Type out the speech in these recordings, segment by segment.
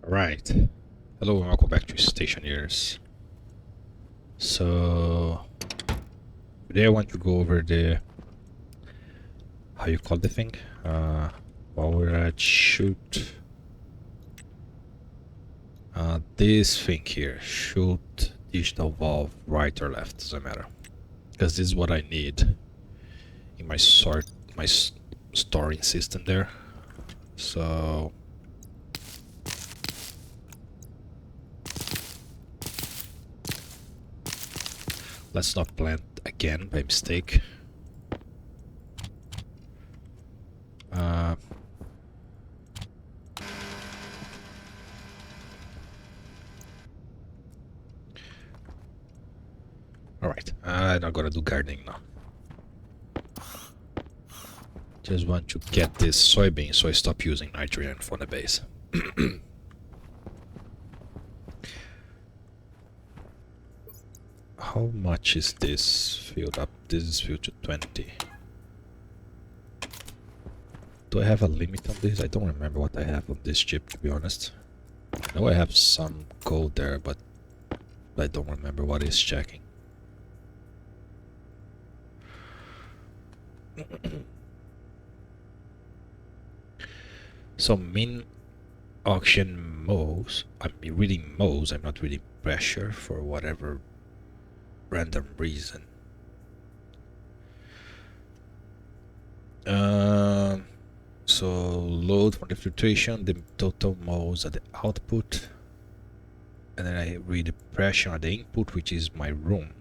Right. Hello and welcome back to Stationeers. So today I want to go over the how you call the thing? While we're at shoot this thing here. Shoot digital valve right or left, doesn't matter. Because this is what I need in my storing system there. So let's not plant again by mistake. Alright, I'm not gonna do gardening now. Just want to get this soybean so I stop using nitrogen for the base. How much is this filled up? This is filled to 20. Do I have a limit on this? I don't remember what I have on this chip, to be honest. I know I have some code there, but I don't remember what it's checking. So min auction modes, I'm reading modes, I'm not reading pressure for whatever random reason. So load for the filtration, the total modes at the output, and then I read the pressure at the input, which is my room.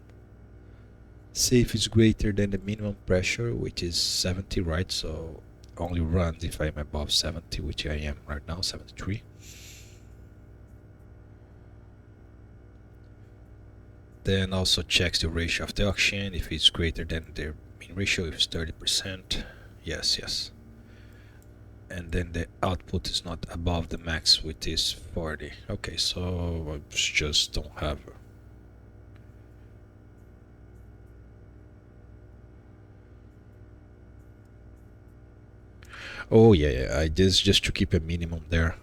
Safe is greater than the minimum pressure, which is 70, right? So only runs if I'm above 70, which I am right now, 73. Then also checks the ratio of the auction, if it's greater than the mean ratio, if it's 30%. Yes. And then the output is not above the max, which is 40. Okay, so I just don't have. Oh yeah, I just to keep a minimum there,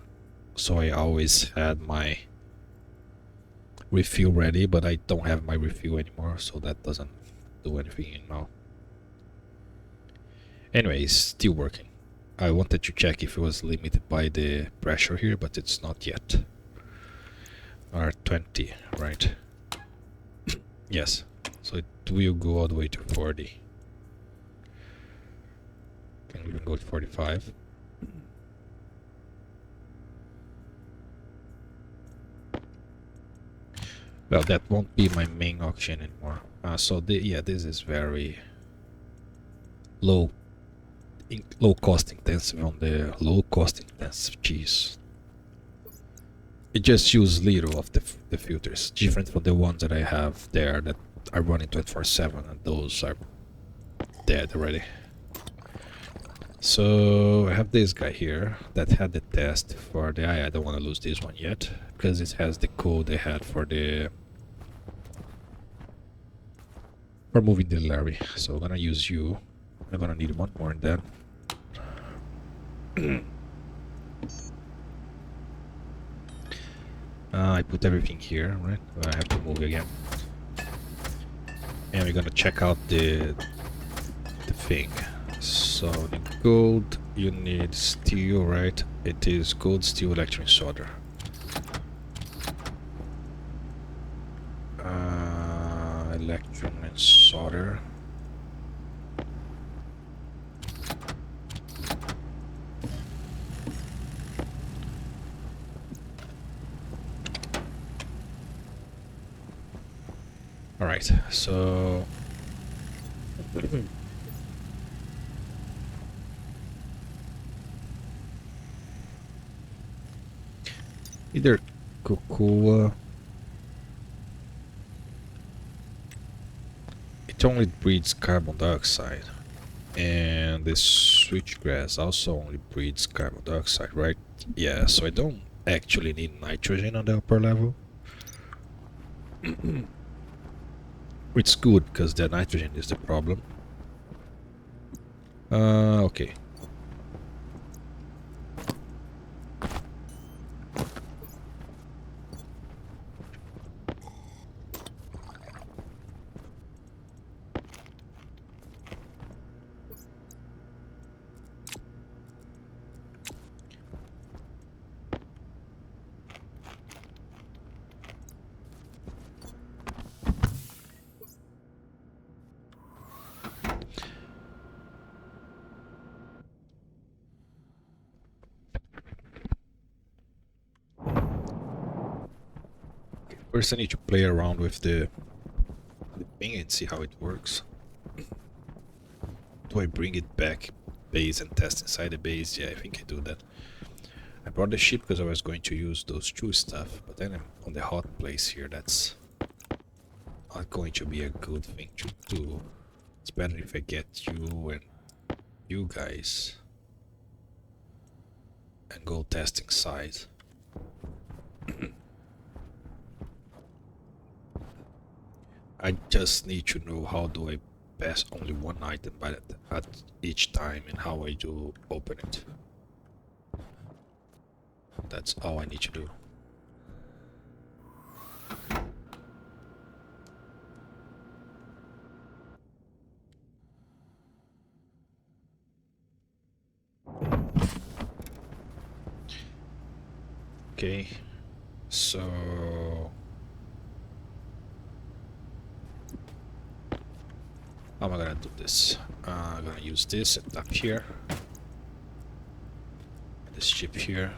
so I always had my refill ready, but I don't have my refill anymore, so that doesn't do anything now. Anyways, still working. I wanted to check if it was limited by the pressure here, but it's not yet. R20, right? Yes, so it will go all the way to 40. Can even go to 45. Well, that won't be my main auction anymore. So this is very low cost intensive on the low cost intensive cheese. It just uses little of the filters, different from the ones that I have there that are running 24/7, and those are dead already. So I have this guy here that had the test for the I don't want to lose this one yet because it has the code they had for moving the Larre. So I'm gonna use you. I'm gonna need one more than that. I put everything here, right? I have to move again. And we're gonna check out the thing. So the gold, you need steel, right? It is gold, steel, electron solder. Electron and solder. Alright, so either cocoa, it only breeds carbon dioxide, and this switchgrass also only breeds carbon dioxide, right? Yeah, so I don't actually need nitrogen on the upper level. It's good because the nitrogen is the problem. Okay. First I need to play around with the ping and see how it works. Do I bring it back base and test inside the base? Yeah, I think I do that. I brought the ship because I was going to use those two stuff, but then I'm on the hot place here. That's not going to be a good thing to do. It's better if I get you and you guys and go testing side. I just need to know how do I pass only one item at each time and how I do open it. That's all I need to do. Okay, so how am I gonna do this? I'm gonna use this and up here, this chip here.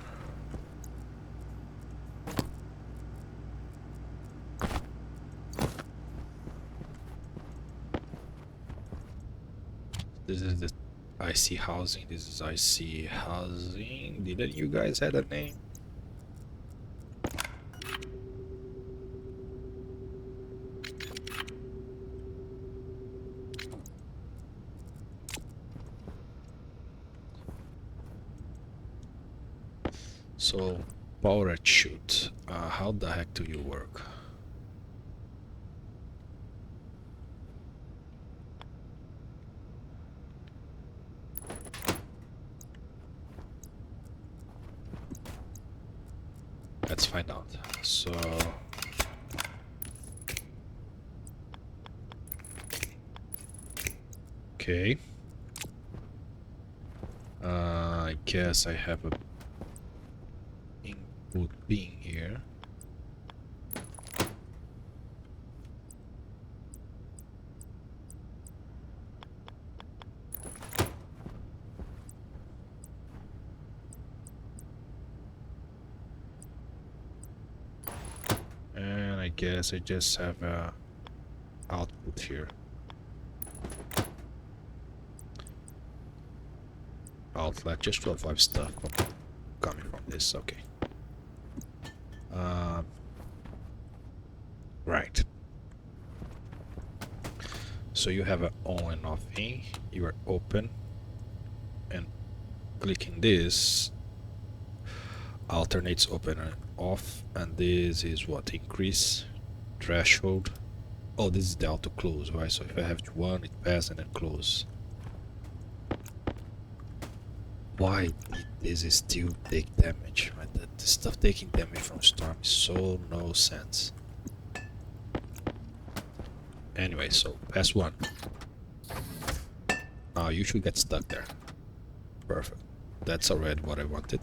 This is the IC housing. This is IC housing. Didn't you guys have a name? So, power at shoot. How the heck do you work? Let's find out. So, okay. I guess I have a input being here. And I guess I just have a output here. Outlet just to avoid stuff coming from this. Okay. Right. So you have an on and off thing. You are open, and clicking this alternates open and off, and this is what? Increase threshold. Oh, this is the auto close, right? So if I have one, it pass and then close. Why did this still take damage? Right? The stuff taking damage from storm is so no sense. Anyway, so pass one. Now you should get stuck there. Perfect. That's already what I wanted.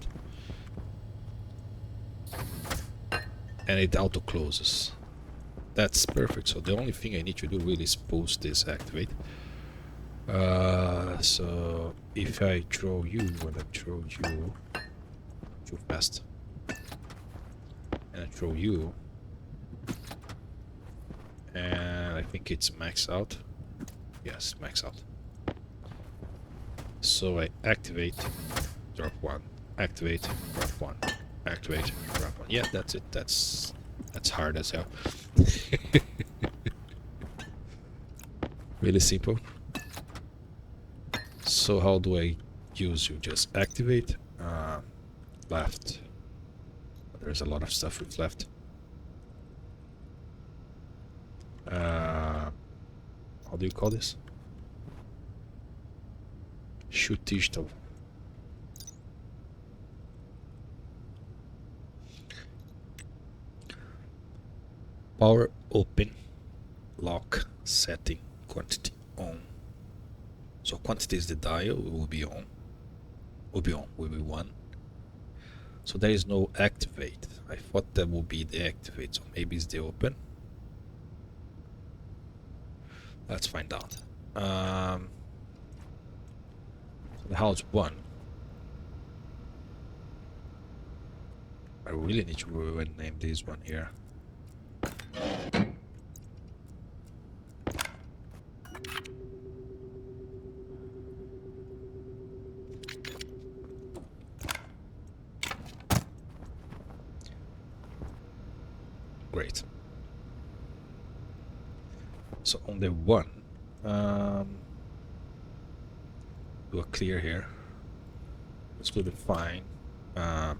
And it auto closes. That's perfect. So the only thing I need to do really is post this activate. So if I throw you, when I throw you too fast, and I throw you, and I think it's max out. Yes, max out. So I activate, drop one, activate, drop one, activate, drop one. Yeah, that's it. That's hard as hell. Really simple. So how do I use you? Just activate, left. There's a lot of stuff with left. How do you call this? Shoot digital. Power open, lock, setting, quantity on. So quantity is the dial, it will be on. Will be 1. So there is no activate. I thought that would be the activate, so maybe it's the open. Let's find out. So the house 1. I really need to rename this one here. Great. So on the 1, do a clear here. Let's go define. I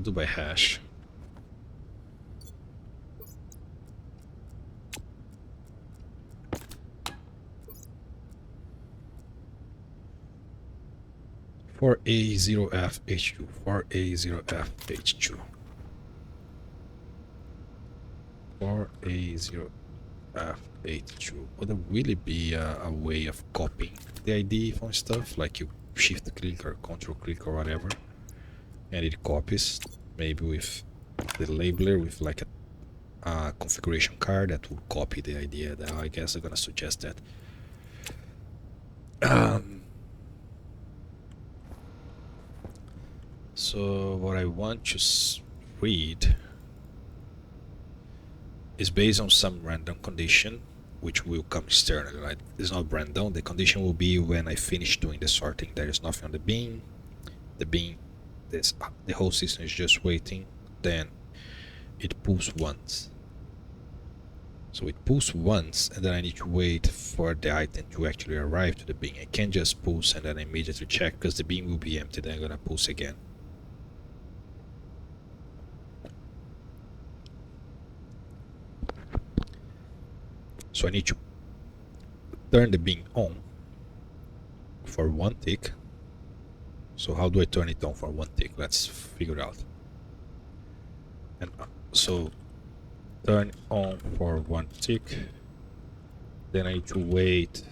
do by hash. For A0FH2, for A0FH2, for A0F82. Would there really be a way of copying the ID from stuff, like you shift click or control click or whatever, and it copies, maybe with the labeler with like a configuration card that will copy the idea? That I guess I'm gonna suggest that. So what I want to read is based on some random condition which will come externally, right? It's not random. The condition will be when I finish doing the sorting, there is nothing on the bin. The bin, the whole system is just waiting. Then it pulls once. So it pulls once, and then I need to wait for the item to actually arrive to the bin. I can't just pulse and then immediately check, because the bin will be empty. Then I'm gonna pulse again. So I need to turn the bin on for 1 tick. So how do I turn it on for 1 tick? Let's figure it out. And so turn on for 1 tick. Then I need to wait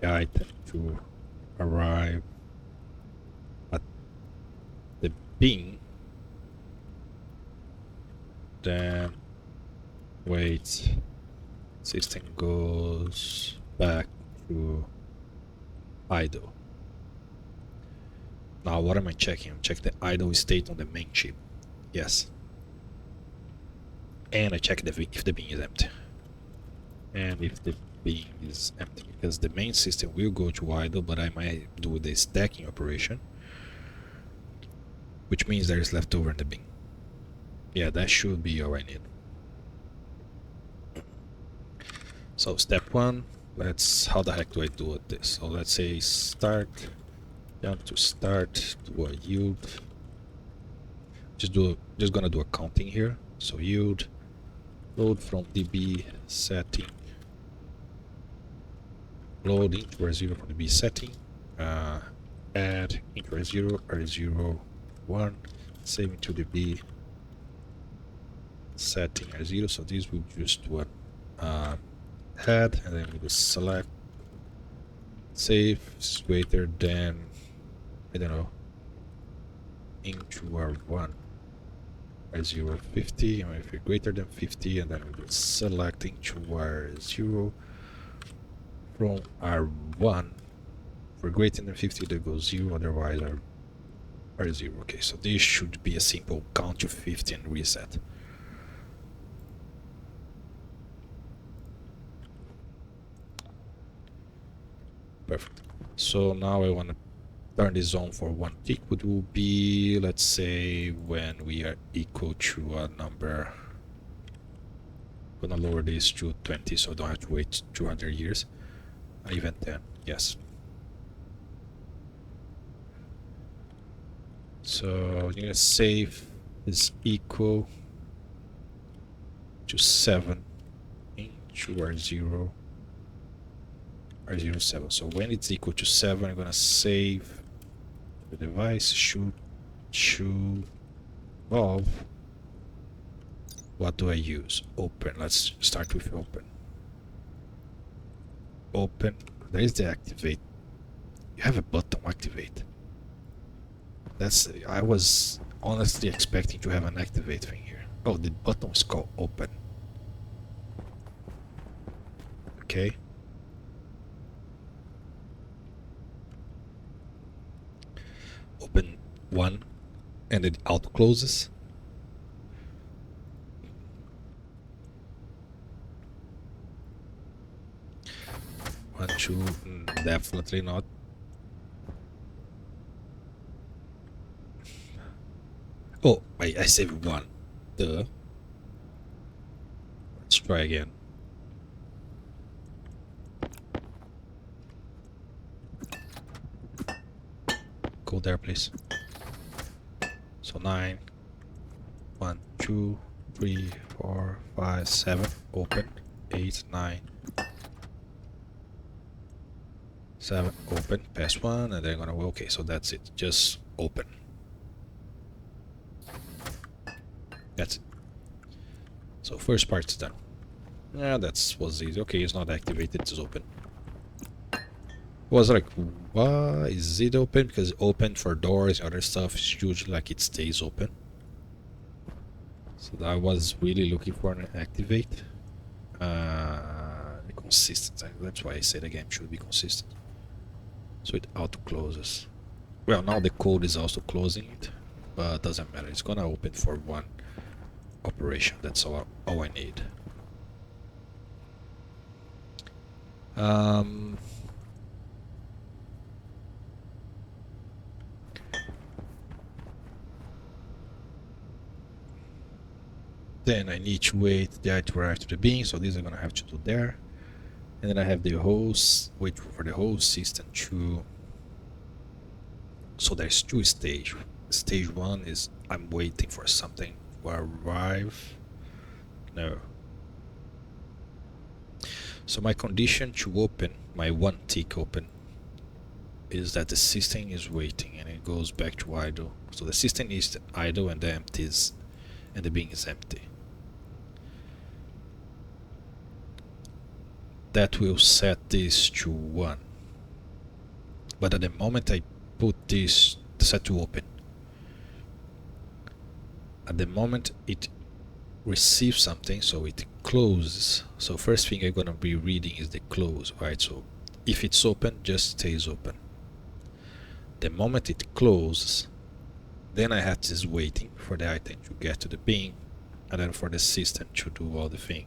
the item to arrive at the bin. Then wait. System goes back to idle. Now what am I checking? I'm checking the idle state on the main chip. Yes. And I check if the bin is empty. And if the bin is empty, because the main system will go to idle, but I might do the stacking operation, which means there is leftover in the bin. Yeah, that should be all I need. So step 1, how the heck do I do this? So let's say start, jump to start, do a yield. Just gonna do a counting here. So yield, load from DB setting, load into R0 from DB setting, add into R0, R0, 1, save into DB setting R0. So this will just do a head, and then we just select save is greater than, I don't know, into R1 R0 50, and if it's greater than 50, and then we just select into R0 from R1. For greater than 50 that goes 0, otherwise R0. Okay, so this should be a simple count to 50 and reset. Perfect. So now I want to turn this on for 1 tick, which will be, let's say, when we are equal to a number. I'm gonna lower this to 20, so I don't have to wait 200 years. Even 10, yes. So I'm gonna save is equal to 7 into R0. R07. So when it's equal to 7, I'm gonna save the device should involve. What do I use? Open. Let's start with open. Open. There is the activate. You have a button activate. I was honestly expecting to have an activate thing here. Oh, the button is called open. Okay. Open 1, and it auto closes. One, two, definitely not. Oh, I saved one. Duh. Let's try again. Go there, please. So 9, 1, 2, 3, 4, 5, 7. Open. 8, 9, 7. Open. Pass one, and they're gonna. Okay, so that's it. Just open. That's it. So first part's done. Yeah, that was easy. Okay, it's not activated. It's open. Was like, why is it open? Because open for doors and other stuff is usually like it stays open. So I was really looking for an activate. Consistent. That's why I said the game should be consistent. So it auto closes. Well, now the code is also closing it, but doesn't matter. It's gonna open for one operation. That's all I need. Then I need to wait the item to arrive to the bin, so these are gonna have to do there. And then I have the host, wait for the host system to. So there's two stages. Stage one is I'm waiting for something to arrive. No. So my condition to open, my one tick open, is that the system is waiting and it goes back to idle. So the system is idle and the empties and the bin is empty. That will set this to 1. But at the moment I put this set to open, at the moment it receives something, so it closes. So first thing I'm gonna be reading is the close, right? So if it's open, just stays open. The moment it closes, then I have this waiting for the item to get to the bin and then for the system to do all the thing.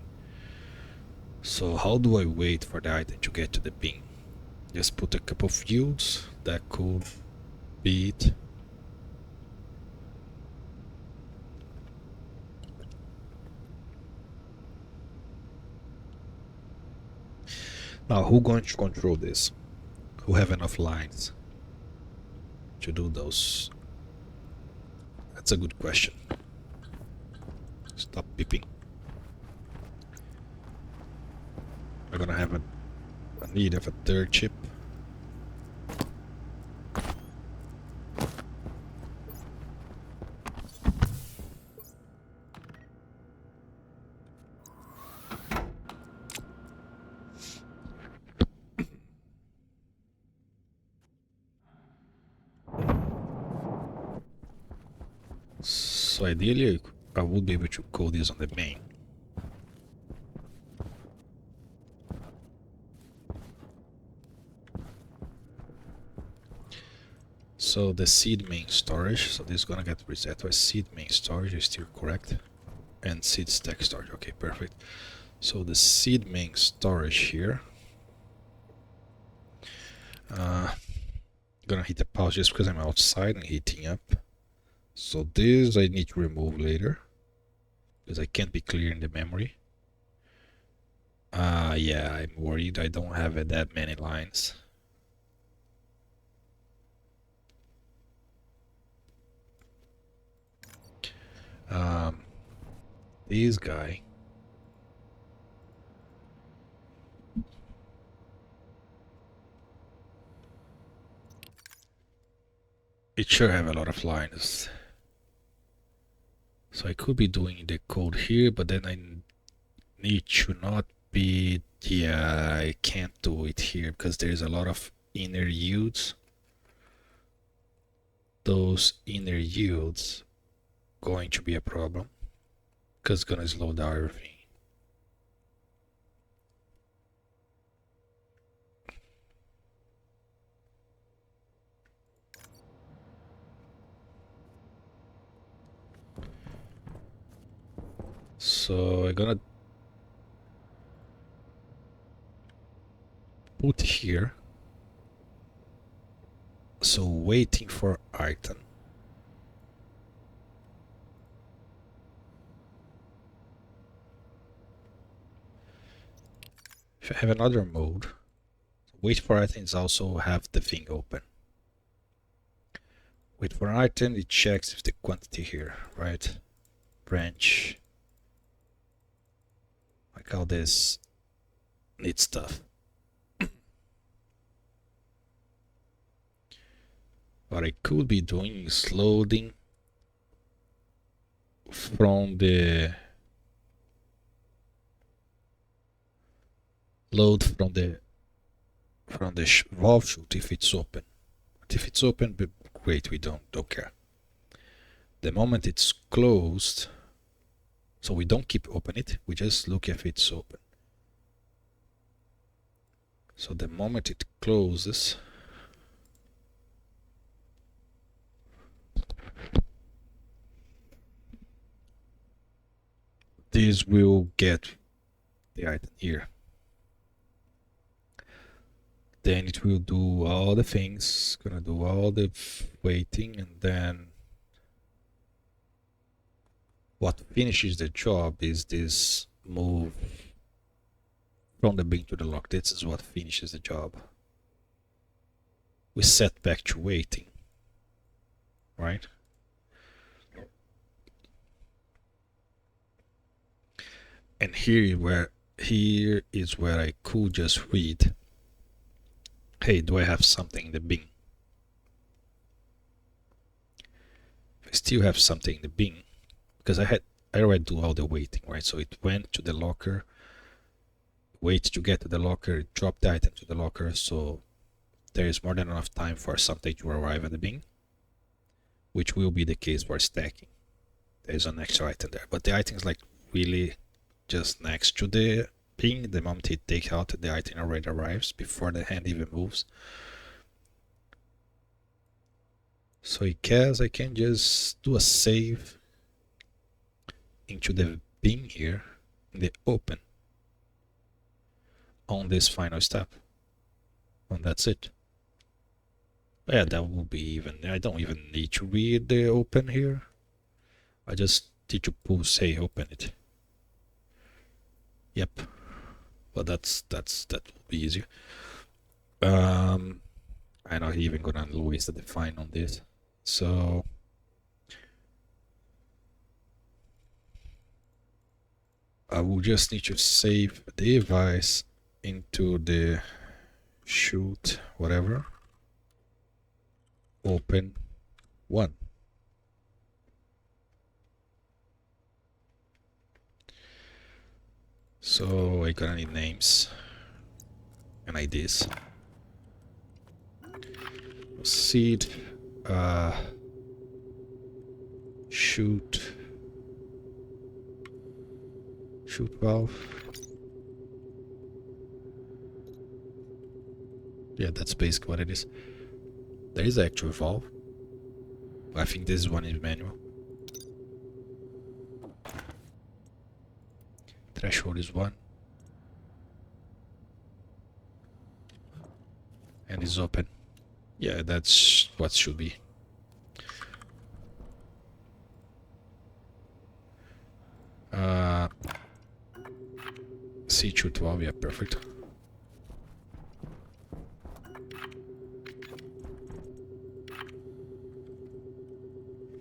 So how do I wait for the item to get to the bin? Just put a couple of fields. That could be it. Now, who's going to control this? Who have enough lines to do those? That's a good question. Stop beeping. We're gonna have a need of a third chip. So ideally I would be able to code this on the main. So the seed main storage, so this is gonna get reset. So seed main storage is still correct. And seed stack storage, okay, perfect. So the seed main storage here. Gonna hit the pause just because I'm outside and heating up. So this I need to remove later because I can't be clearing the memory. Yeah, I'm worried I don't have that many lines. This guy. It should have a lot of lines. So I could be doing the code here, but then I need to not be. Yeah, I can't do it here because there's a lot of inner yields. Those inner yields going to be a problem because it's gonna slow down everything. So I'm gonna put here. So waiting for item. If I have another mode, wait for items also have the thing open. Wait for an item, it checks if the quantity here, right? Branch. Like all this neat stuff. What I could be doing is loading from the valve chute if it's open. But if it's open, great, we don't care. The moment it's closed, so we don't keep open it, we just look if it's open. So the moment it closes, this will get the item here. Then it will do all the things, gonna do all the waiting, and then what finishes the job is this move from the bin to the lock. This is what finishes the job. We set back to waiting, right? And here is where I could just read, hey, do I have something in the bin? If I still have something in the bin, because I already do all the waiting, right? So it went to the locker, wait to get to the locker, it dropped the item to the locker, so there is more than enough time for something to arrive at the bin, which will be the case for stacking. There's an extra item there, but the item is like really just next to the bin. The moment it takes out, the item already arrives before the hand even moves. So in case I can just do a save into the bin here in the open on this final step, and that's it. Yeah, that will be even. I don't even need to read the open here. I just need to pull say open it. Yep. But that will be easier. I'm not even gonna waste the define on this. So I will just need to save the device into the chute, whatever. Open 1. So I gonna need names and IDs. Seed, chute valve. Yeah, that's basically what it is. There is actual valve. I think this one is manual. Threshold is 1. And is open. Yeah, that's what should be. C212, yeah, perfect.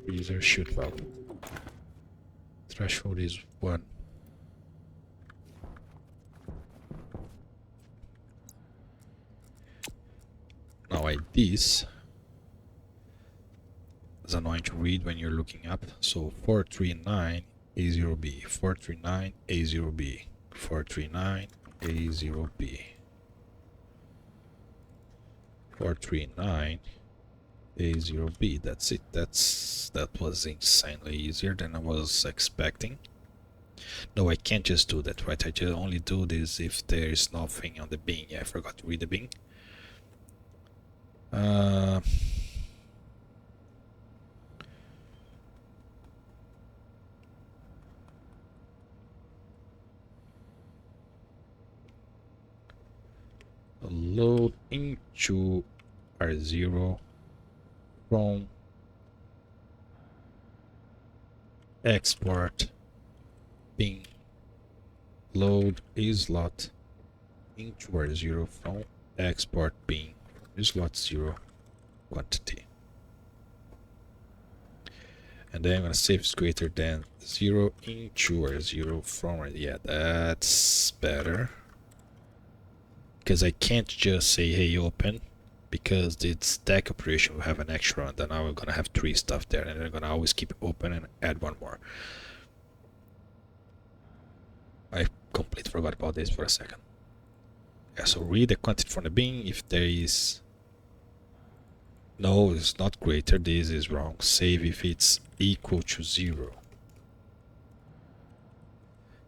Freezer chute valve. Threshold is 1. Now IDs is annoying to read when you're looking up. So 439 A0B, 439 A0B, 439 A0B, 439 A0B. That's it. That was insanely easier than I was expecting. No, I can't just do that, right? I just only do this if there is nothing on the bin. Yeah, I forgot to read the bin. Load into R0 from export bin load a slot into or 0 from export bin is lot 0 quantity. And then I'm gonna save is greater than 0 into or 0 from. Yeah, that's better. Because I can't just say hey open, because the stack operation will have an extra, and then I'm gonna have 3 stuff there, and I'm gonna always keep it open and add 1 more. I completely forgot about this for a second. Yeah, so read the quantity from the bin. If there is no, it's not greater, this is wrong. Save if it's equal to 0.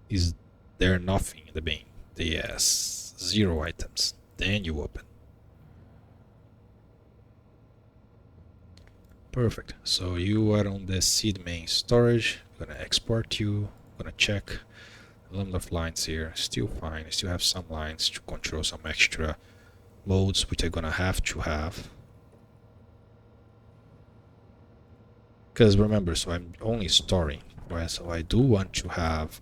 Is there nothing in the bin? Yes, 0 items. Then you open. Perfect. So you are on the seed main storage. I'm gonna export you. I'm gonna check a number of lines here. Still fine. I still have some lines to control some extra modes, which I'm gonna have to have. Because remember, so I'm only storing, right? So I do want to have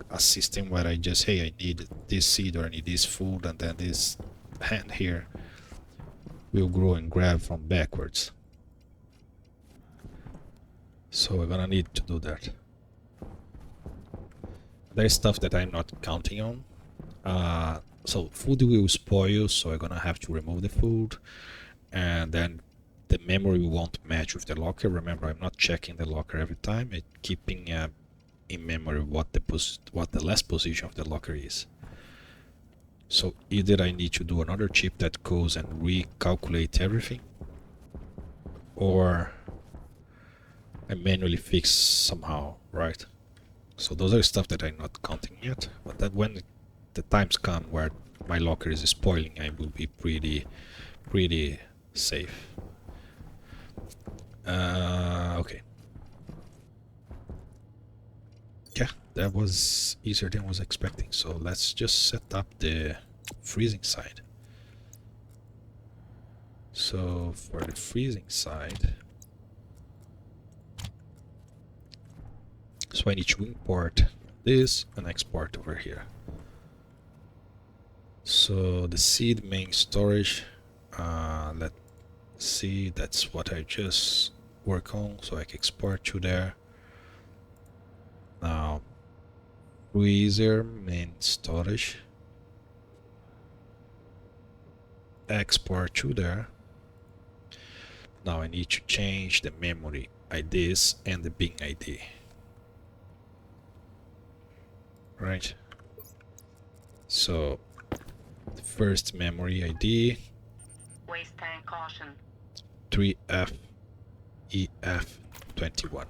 a system where I just, hey, I need this seed or I need this food, and then this hand here will grow and grab from backwards. So we're gonna need to do that. There's stuff that I'm not counting on. So food will spoil, so I'm gonna have to remove the food, and then the memory won't match with the locker. Remember, I'm not checking the locker every time. I'm keeping in memory what the last position of the locker is. So either I need to do another chip that goes and recalculate everything, or I manually fix somehow, right? So those are stuff that I'm not counting yet, but that when the times come where my locker is spoiling, I will be pretty safe. Okay. Yeah, that was easier than I was expecting. So let's just set up the freezing side. So for the freezing side, so I need to import this and export over here. So the seed main storage, let's see, that's what I just work on, so I can export to there. Now freezer main storage, export to there. Now I need to change the memory IDs and the bin ID. Right. So the first memory ID, waste tank caution, 3FEF21.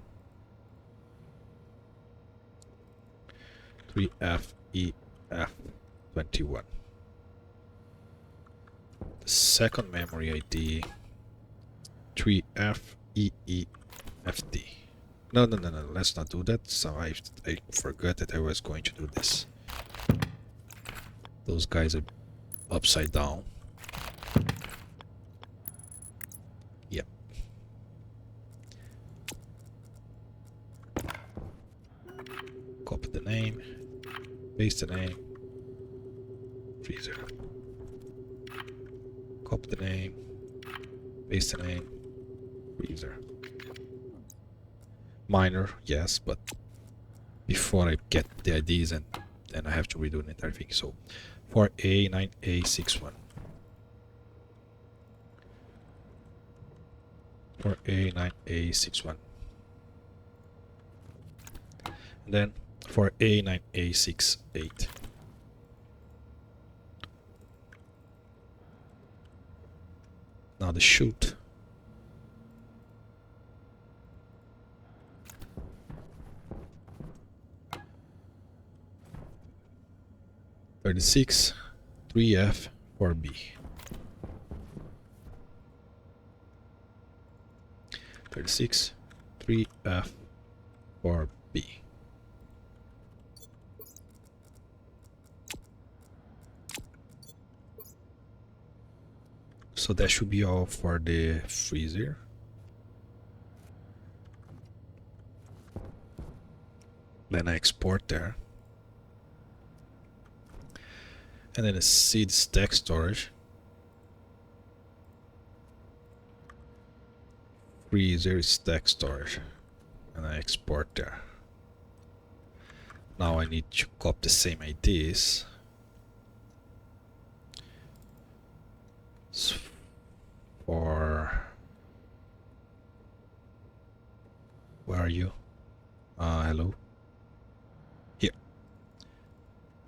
3FEF21. The second memory ID, 3FEEFD. No, let's not do that. So I forgot that I was going to do this. Those guys are upside down. Yep. Copy the name, paste the name, freezer. Copy the name, paste the name, freezer. Minor, yes, but before I get the IDs and then I have to redo the entire thing. So 4A9A61. 4A9A61. And then 4A9A68. Now the chute. (36) 3F 4B. 36 3F 4B. So that should be all for the freezer. Then I export there. And then a seed stack storage. Freezer stack storage. And I export there. Now I need to copy the same IDs. For... Where are you? Hello. Here.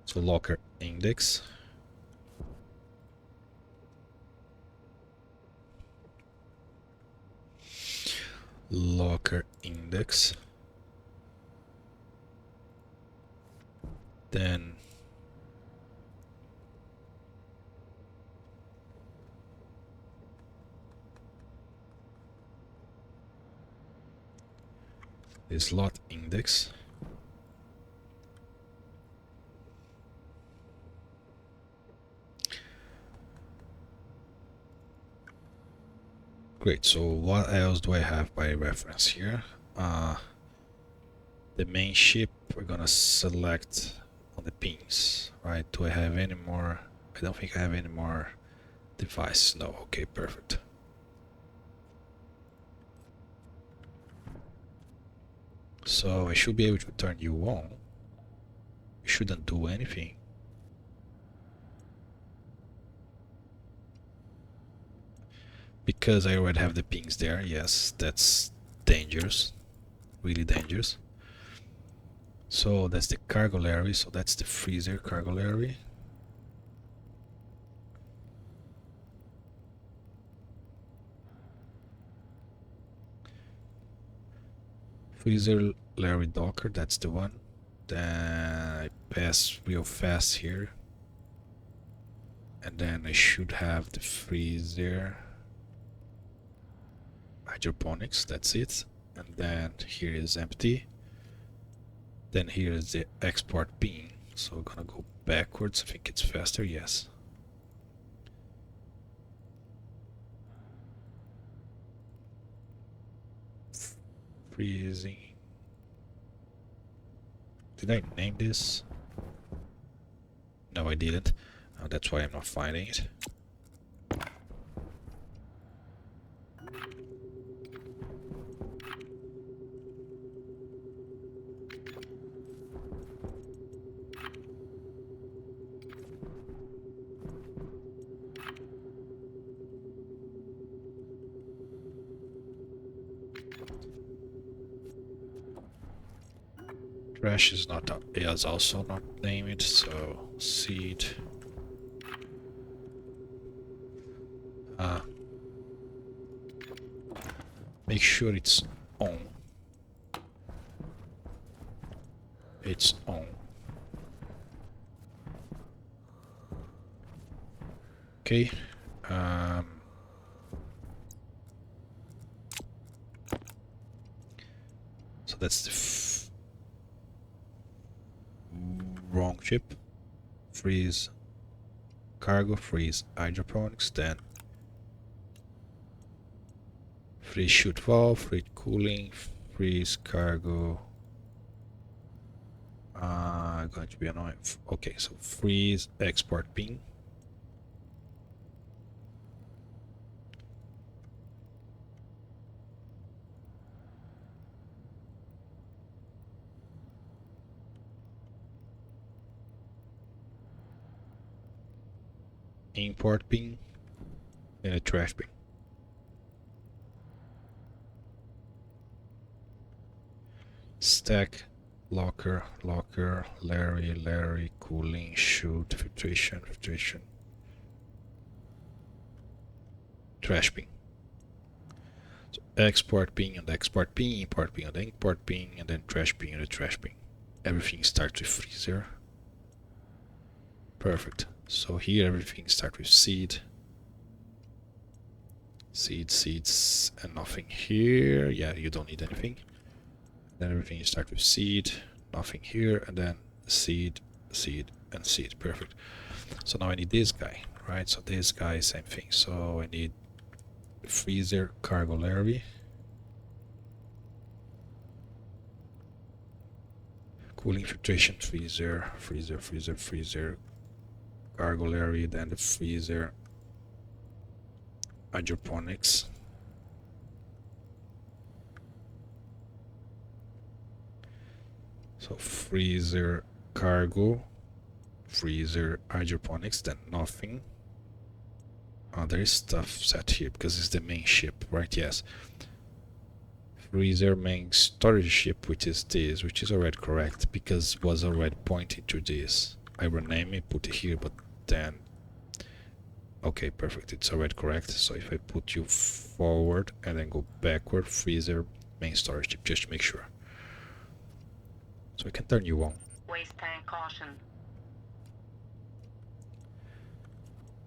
So locker index. Locker index. Then this lot index. Great, so what else do I have by reference here? The main ship, we're gonna select on the pins, right? Do I have any more? I don't think I have any more devices. No, okay, perfect. So I should be able to turn you on. You shouldn't do anything. Because I already have the pings there, yes, that's dangerous. Really dangerous. So that's the cargo Larre, so that's the freezer cargo Larre. Freezer Larre Docker, that's the one. Then I pass real fast here. And then I should have the freezer hydroponics, that's it. And then here is empty. Then here is the export pin. So we're gonna go backwards. I think it's faster, yes. Freezing. Did I name this? No, I didn't. That's why I'm not finding it. Trash is not is also not named, so seed. Make sure it's on. It's on. Okay. So that's the wrong chip. Freeze cargo, freeze hydroponics, then freeze shoot valve, freeze cooling, freeze cargo. Going to be annoying. Okay, so freeze export pin. Import pin and a trash pin. Stack, locker, Larre, cooling, shoot, filtration, trash pin. So export pin and export pin, import pin and import pin, and then trash pin and the trash pin. Everything starts with freezer. Perfect. So here everything starts with seed. Seeds, and nothing here. Yeah, you don't need anything. Then everything starts with seed, nothing here, and then seed, and seed. Perfect. So now I need this guy, right? So this guy, same thing. So I need freezer cargo Larre. Cooling filtration freezer. cargo Larre, then the freezer, hydroponics. So freezer, cargo, freezer, hydroponics, then nothing. Oh, there is stuff set here because it's the main ship, right? Yes. Freezer main storage ship, which is this, which is already correct because it was already pointing to this. I rename it, put it here, but then okay, perfect, it's already correct. So if I put you forward and then go backward, freezer main storage ship, just to make sure. So I can turn you on. Waste tank caution.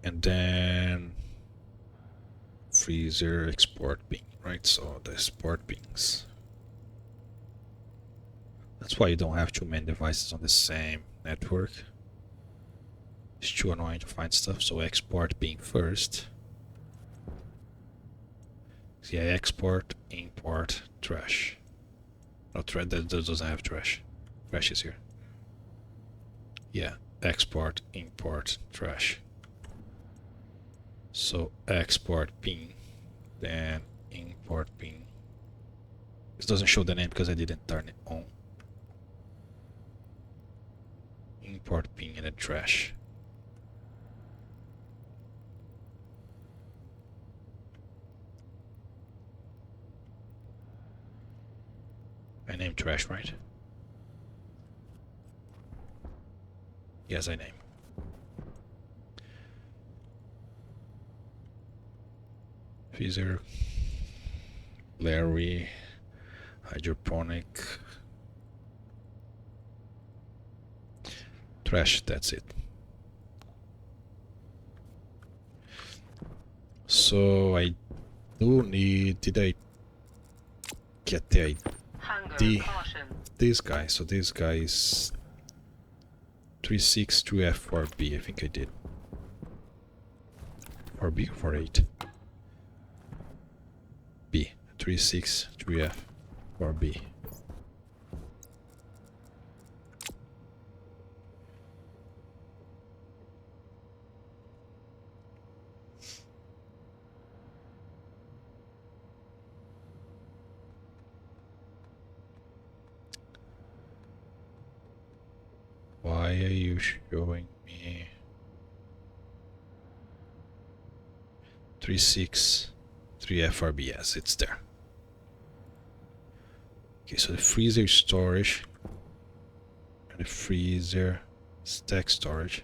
And then freezer export bin, right? So the export bins. That's why you don't have too many devices on the same network. It's too annoying to find stuff, so export bin first. Yeah, export, import, trash. No, that doesn't have trash. Trash is here. Yeah, export, import, trash. So export bin, then import bin. This doesn't show the name because I didn't turn it on. Import bin and then trash. I named trash, right? Yes, I name. Freezer, Larre, hydroponic, trash, that's it. So I do need, did I get the Hunger caution. this guy? So this guy is 363F4B, I think I did. 4B or 48? B, 363F4B. Why are you showing me 363FRB? Yes, it's there. Okay, so the freezer storage and the freezer stack storage.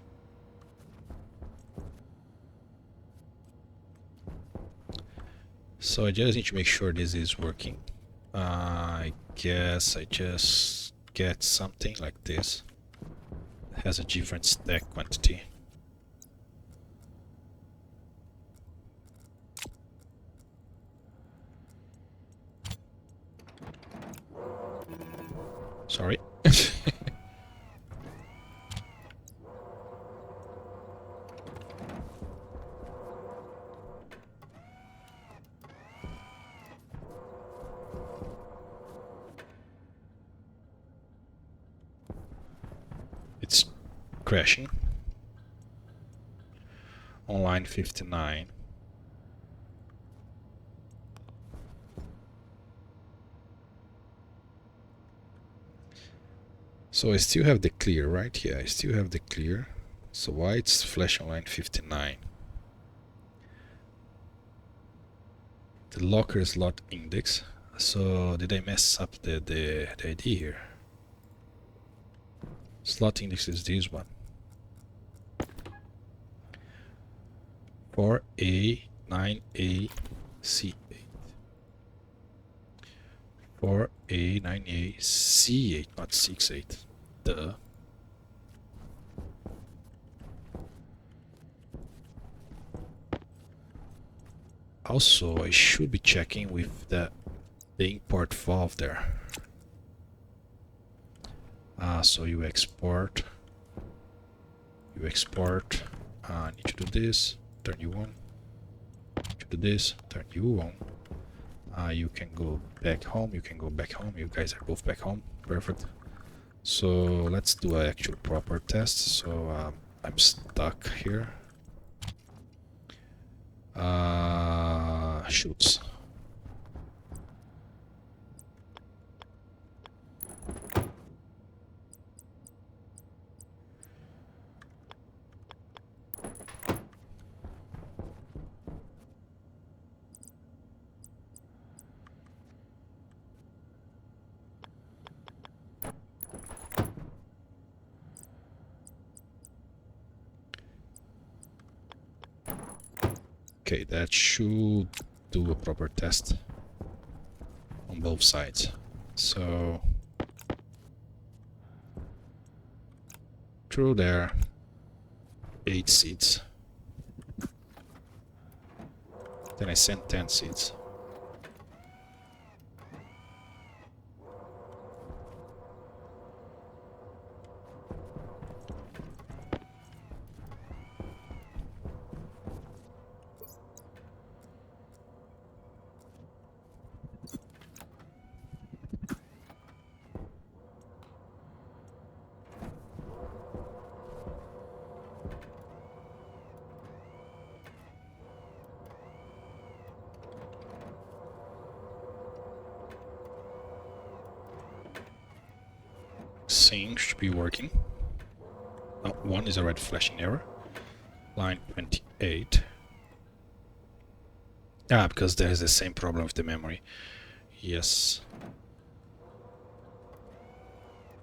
So I just need to make sure this is working. I guess I just get something like this. It has a different stack quantity. Sorry. It's crashing. On line 59. So I still have the clear, right? Yeah, I still have the clear. So why it's flashing on line 59? The locker slot index. So did I mess up the ID here? Slot index is this one. 4A9AC8. 4A9AC8, not 68. Duh. Also, I should be checking with the import valve there. So you export. I need to do this, turn you on. To do this, turn you on. You can go back home, you can go back home, you guys are both back home, perfect. So let's do an actual proper test. So I'm stuck here. Shoots. Okay, that should do a proper test on both sides. So through there, 8 seeds. Then I sent 10 seeds. Seems to be working. Oh, one is a red flashing error. Line 28. Ah, because there's the same problem with the memory. Yes.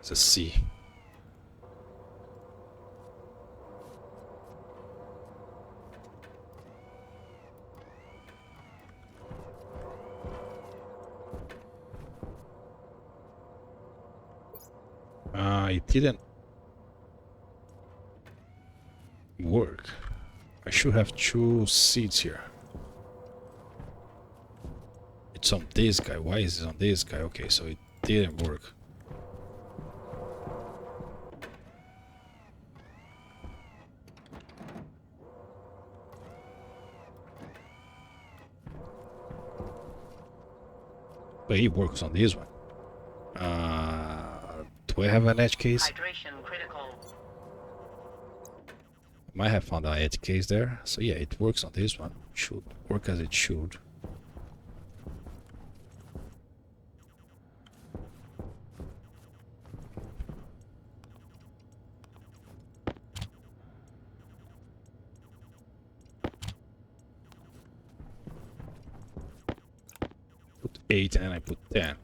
It's a C. It didn't work. I should have 2 seeds here. It's on this guy. Why is it on this guy? Okay, so it didn't work. But it works on this one. Do I have an edge case? Hydration critical. Might have found an edge case there. So yeah, it works on this one. Should work as it should. Put 8 and then I put 10.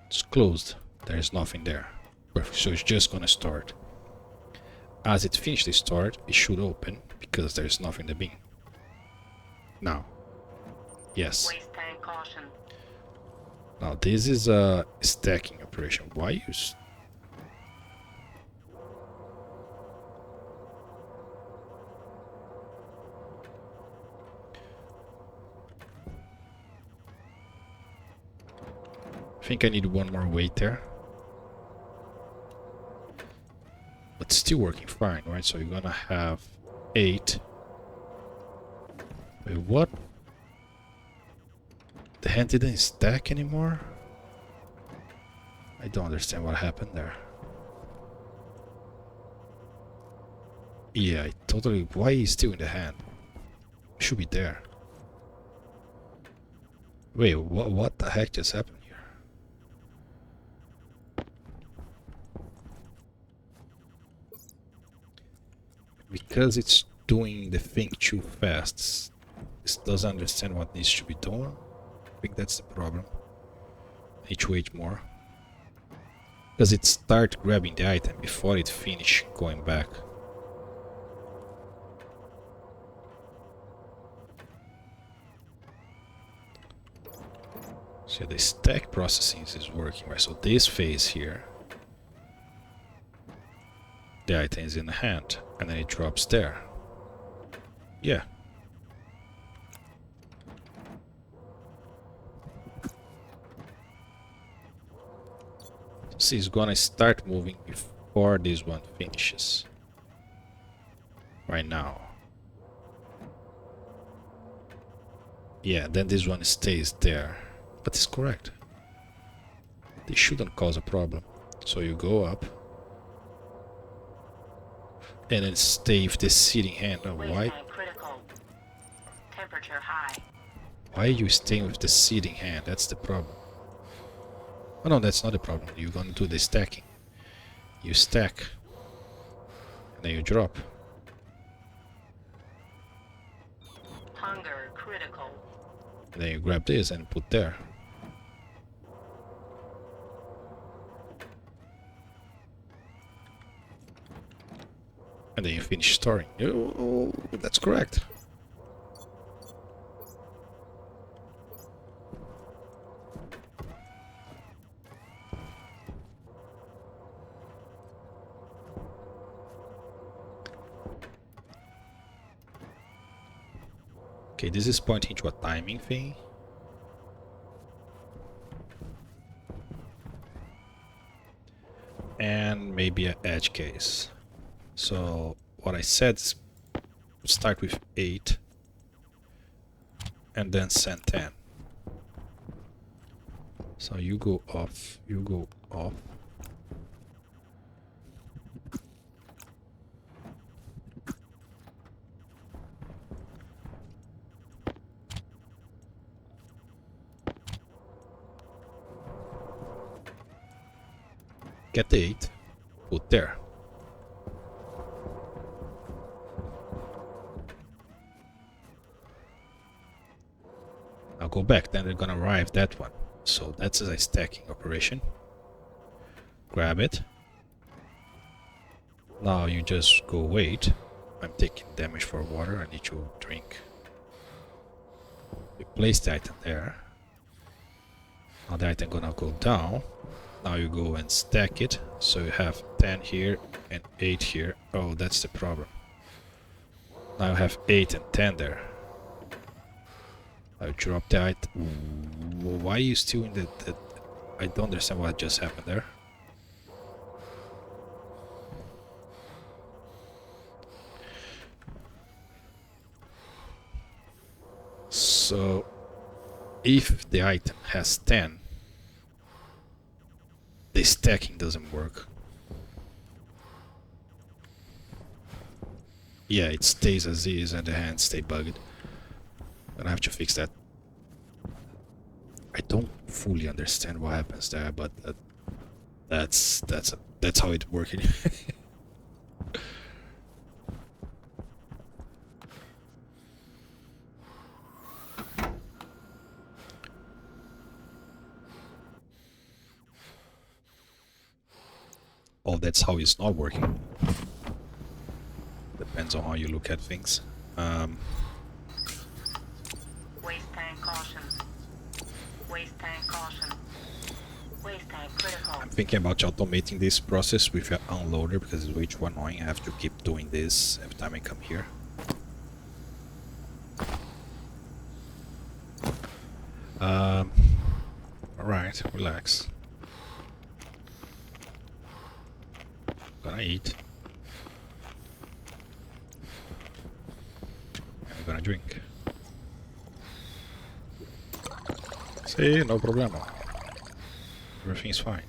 It's closed. There is nothing there. Perfect. So it's just gonna start. As it finishes start, it should open because there's nothing in the bin. Now. Yes. Waste tank caution. Now this is a stacking operation. Why use? I think I need one more weight there. But still working fine, right? So you're gonna have 8. Wait, what? The hand didn't stack anymore? I don't understand what happened there. Yeah, I totally... Why is it still in the hand? It should be there. Wait, what the heck just happened here? Because it's doing the thing too fast. It doesn't understand what needs to be done. I think that's the problem. I need to wait more. Because it starts grabbing the item before it finishes going back. So the stack processing is working, right? So this phase here, the item is in the hand, and then it drops there. Yeah. See, it's gonna start moving before this one finishes. Right now. Yeah, then this one stays there. But it's correct. This shouldn't cause a problem. So you go up. And then stay with the seating hand. Oh, Waste why? tank critical. Temperature high. Why are you staying with the seating hand? That's the problem. Oh no, that's not the problem. You're gonna do the stacking. You stack. And then you drop. Hunger critical. And then you grab this and put there. And then you finish storing. Oh, that's correct. Okay, this is pointing to a timing thing. And maybe an edge case. So what I said is start with 8 and then send 10. So you go off, you go off. Get the 8, put there. Now go back, then they're gonna arrive that one. So that's a stacking operation. Grab it. Now you just go wait. I'm taking damage for water, I need to drink. You place the item there. Now the item gonna go down. Now you go and stack it. So you have 10 here and 8 here. Oh, that's the problem. Now you have 8 and 10 there. I drop the item. Why are you still in the... I don't understand what just happened there. So, if the item has 10, the stacking doesn't work. Yeah, it stays as is and the hands stay bugged. Gonna have to fix that. I don't fully understand what happens there, but that's how it's working. Oh, that's how it's not working. Depends on how you look at things. Waste tank caution. Waste tank caution. Waste tank critical. I'm thinking about automating this process with an unloader because it's way too annoying. I have to keep doing this every time I come here. Alright, relax. Gonna eat. And I'm gonna drink. See, no problema. Everything's fine.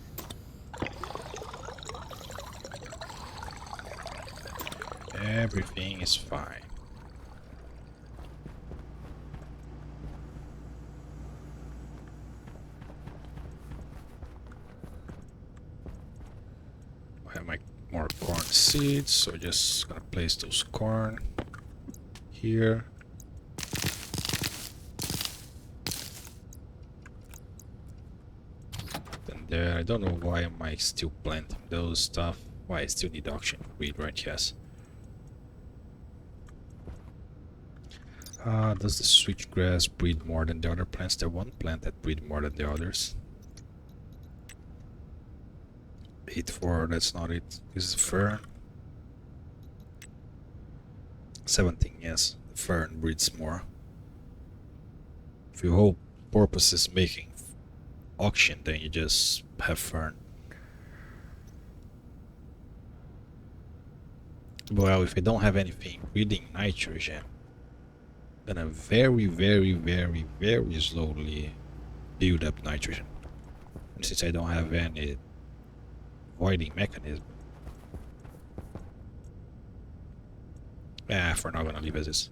Everything is fine. I have my more corn seeds, so just gonna place those corn here. Then there, I don't know why am I still planting those stuff. Why I still need auction weed, right? Yes. Does the switchgrass breed more than the other plants? There one plant that breed more than the others. 8-4, that's not it. This is fern. 17, yes. The fern breeds more. If your whole purpose is making auction, then you just have fern. Well, if I don't have anything breeding nitrogen, gonna very, very, very, very slowly build up nitrogen. And since I don't have any voiding mechanism, for now I'm gonna leave as is.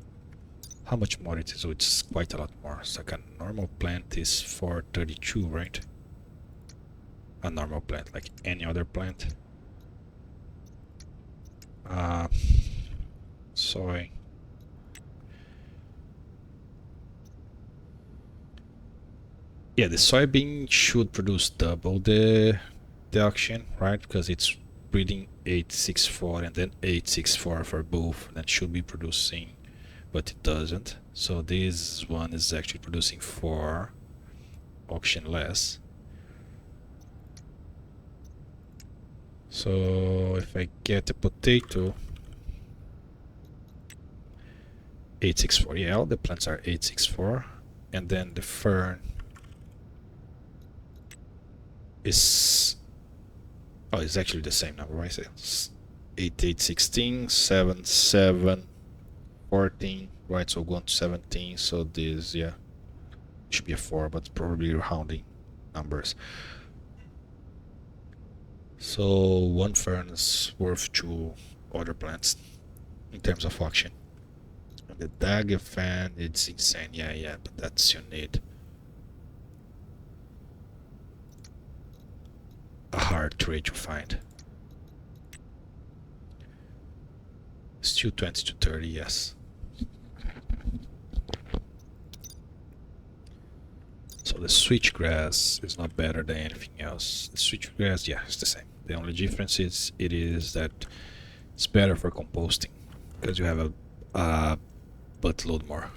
How much more it is? Oh, it's quite a lot more. So like a normal plant is 432, right? A normal plant, like any other plant. Soy. Yeah, the soybean should produce double the oxygen, right? Because it's breeding 864 and then 864 for both. That should be producing, but it doesn't. So this one is actually producing 4 oxygen less. So if I get a potato, 864. Yeah, all the plants are 864, and then the fern is it's actually the same number, right? It's 8816, 77, 14, right? So going to 17. So this, yeah, should be a 4, but probably rounding numbers. So one fern is worth 2 other plants in terms of auction. And the dagger fan, it's insane. Yeah, but that's you need a hard trade to find. Still 20 to 30, yes. So the switchgrass is not better than anything else. The switchgrass, yeah, it's the same. The only difference is that it's better for composting because you have a buttload more.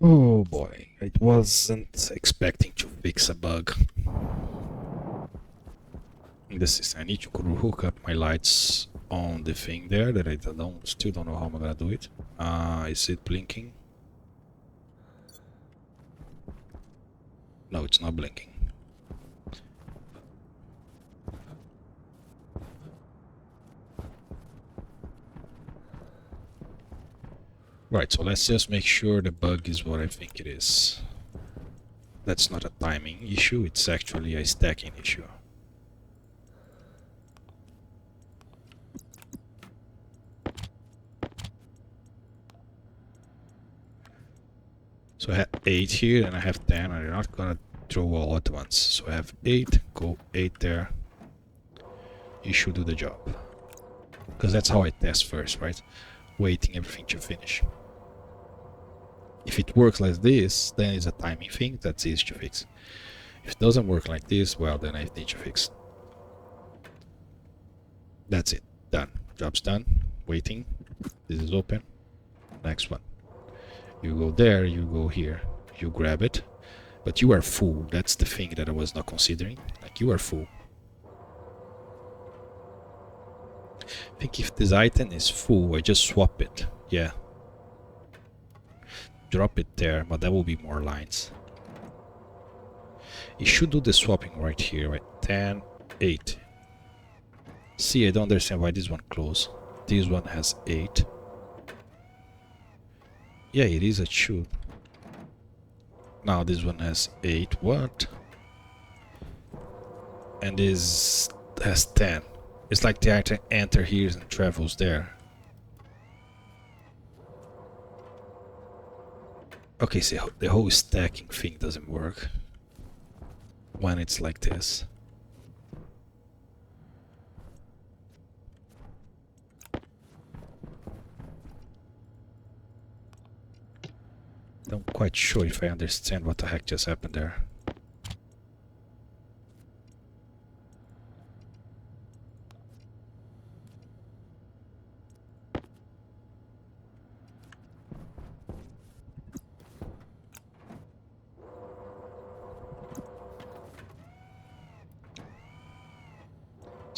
Oh boy, I wasn't expecting to fix a bug in the system. I need to hook up my lights on the thing there that I still don't know how I'm gonna do it. Is it blinking? No, it's not blinking. Right, so let's just make sure the bug is what I think it is. That's not a timing issue, it's actually a stacking issue. So I have 8 here and I have 10, and I'm not gonna throw all at once. So I have 8, go 8 there. You should do the job. Because that's how I test first, right? Waiting everything to finish. If it works like this, then it's a timing thing, that's easy to fix. If it doesn't work like this, well, then I need to fix. That's it, done. Job's done, waiting. This is open, next one. You go there, you go here, you grab it. But you are full, that's the thing that I was not considering. Like, you are full. I think if this item is full, I just swap it. Yeah. Drop it there, but that will be more lines. You should do the swapping right here, right? 10, 8. See, I don't understand why this one closed. This one has 8. Yeah, it is a 2. Now this one has 8. What? And this has 10. It's like the item enter here and travels there. Okay, so the whole stacking thing doesn't work when it's like this. I'm quite sure if I understand what the heck just happened there.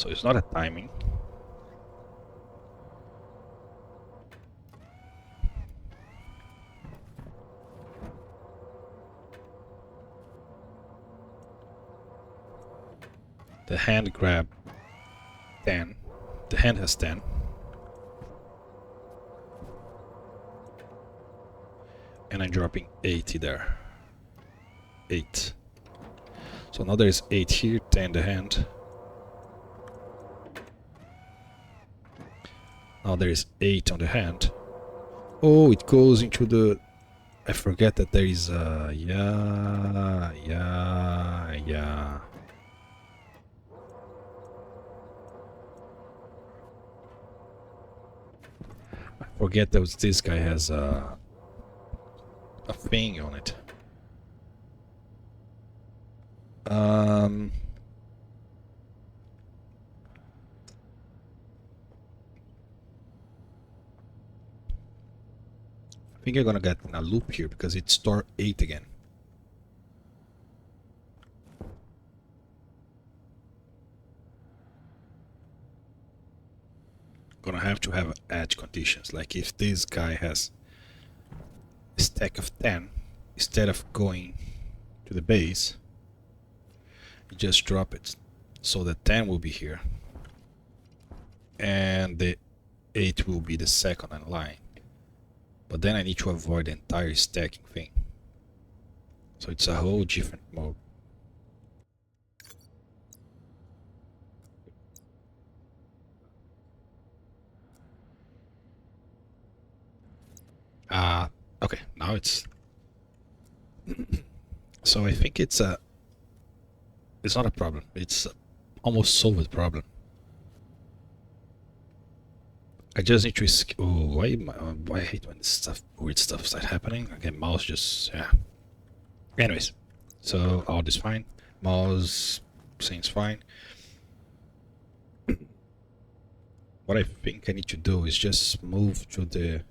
So it's not a timing. The hand grab 10. The hand has 10. And I'm dropping 80 there. 8. So now there's 8 here, 10 the hand. Now there is 8 on the hand. Oh, it goes into the... I forget that there is a... Yeah. I forget that this guy has a thing on it. I think I'm gonna get in a loop here because it's store 8 again. Gonna have to have edge conditions, like if this guy has a stack of 10, instead of going to the base, you just drop it. So the 10 will be here, and the 8 will be the second in line. But then I need to avoid the entire stacking thing. So it's a whole different mode. Okay, now it's... So I think it's not a problem. It's almost solved problem. I just need to... Oh, why I hate when this weird stuff starts happening. Again, mouse just... yeah. Anyways, so all this fine. Mouse seems fine. What I think I need to do is just move to the...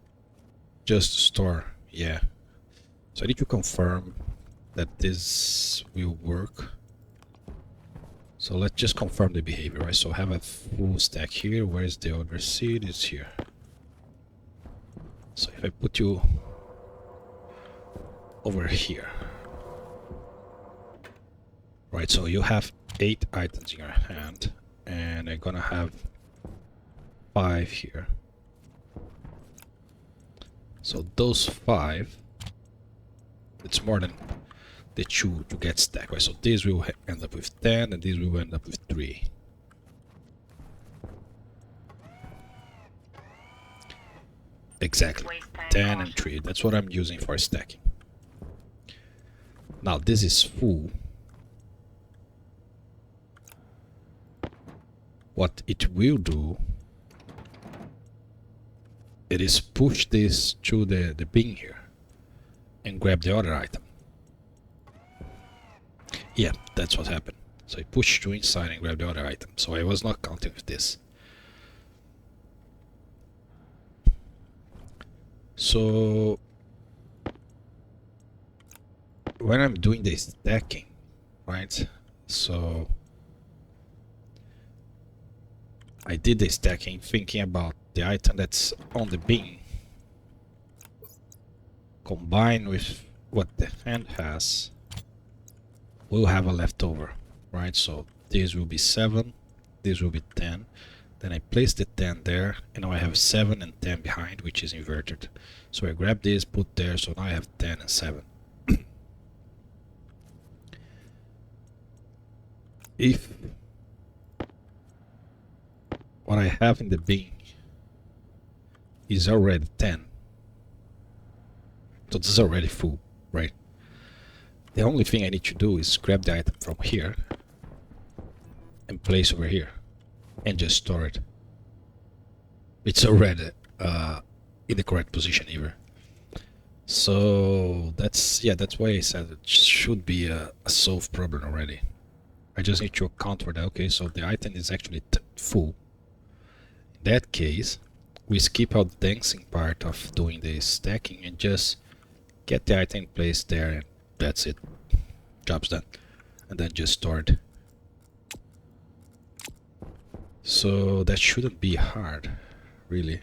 just store. Yeah. So I need to confirm that this will work. So let's just confirm the behavior, right? So have a full stack here. Where is the other seed? It's here. So if I put you over here, right? So you have 8 items in your hand, and I'm gonna have 5 here. So those 5, it's more than the 2 to get stacked, right? So this will end up with 10, and this will end up with 3. Exactly, 10 and 3. That's what I'm using for stacking. Now this is full. What it will do, it is push this to the bin here and grab the other item. Yeah, that's what happened. So I pushed to inside and grabbed the other item. So I was not counting with this. So when I'm doing the stacking, right? So I did the stacking thinking about the item that's on the bin combined with what the hand has, we'll have a leftover, right? So this will be 7, this will be 10. Then I place the 10 there, and now I have 7 and 10 behind, which is inverted. So I grab this, put there, so now I have 10 and 7. If what I have in the bin is already 10, so this is already full, right? The only thing I need to do is grab the item from here and place over here and just store it. It's already in the correct position here. So that's why I said it should be a solved problem already. I just need to account for that. Okay, so the item is actually full. In that case, we skip out the dancing part of doing the stacking and just get the item placed there, and that's it. Job's done. And then just store it. So that shouldn't be hard, really.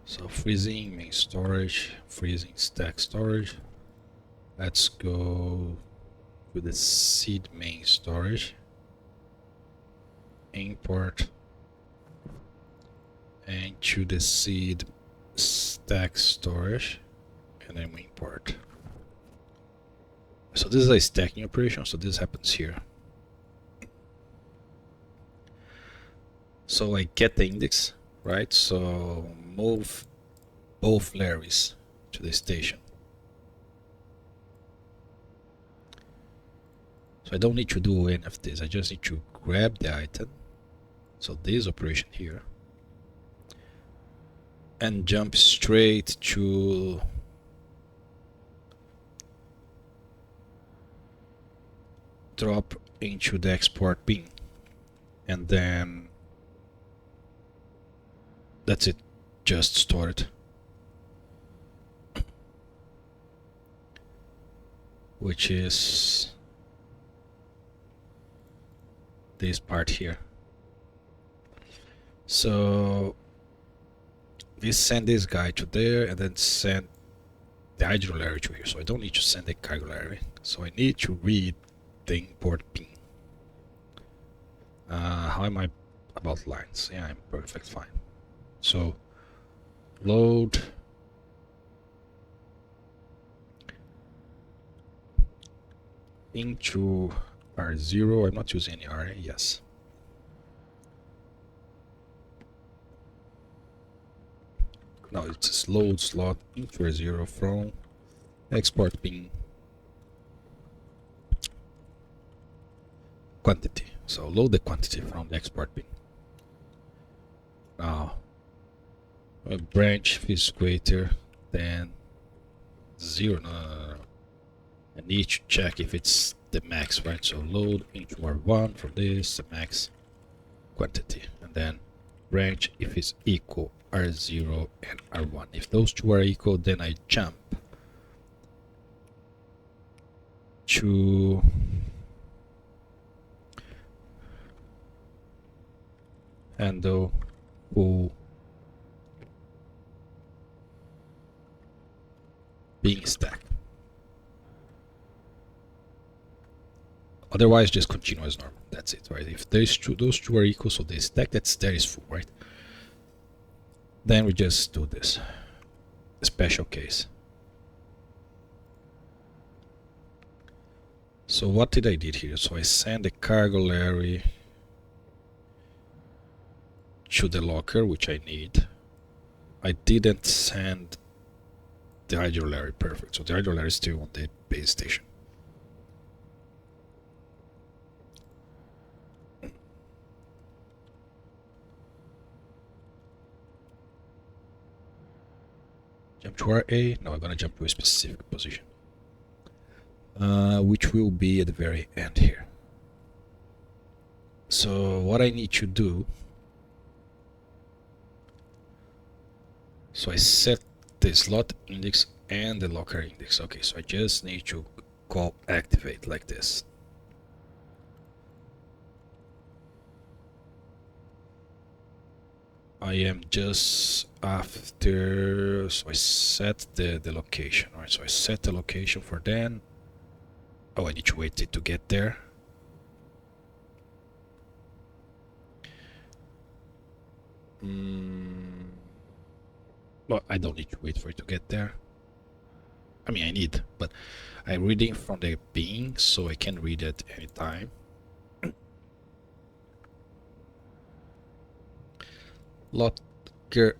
So freezing main storage, freezing stack storage. Let's go to the seed main storage. Import and to the seed stack storage, and then we import. So this is a stacking operation, so this happens here. So I get the index, right? So move both Larrys to the station. So I don't need to do any of this, I just need to grab the item, so this operation here, and jump straight to drop into the export bin, and then that's it, just store it. Which is this part here. So we send this guy to there and then send the hydro Larre to here. So I don't need to send the cargo Larre. So I need to read the import bin. How am I about lines? Yeah, I'm perfect, fine. So load into R0. I'm not using any RA, yes. Now it's just load slot into R0 from export bin quantity. So load the quantity from the export bin. Now a branch is greater than 0. No. I need to check if it's the max, right? So load into R1 from this, the max quantity, and then branch if it's equal R0 and R1. If those two are equal, then I jump to handle full being stack. Otherwise, just continue as normal. That's it, right? If those two are equal, so the stack that's there is full, right? Then we just do this. A special case. So what did I did here? So I send the cargo Larre to the locker, which I need. I didn't send the hydro Larre, perfect. So the hydro Larre is still on the base station. Jump to RA. Now I'm gonna jump to a specific position, which will be at the very end here. So what I need to do, so I set the slot index and the locker index. Okay, so I just need to call activate like this. I am just after, so I set the location, right? So I set the location for then. Oh, I need to wait it to get there. Well, I don't need to wait for it to get there. I mean, I need, but I'm reading from the bin, so I can read it anytime. Locker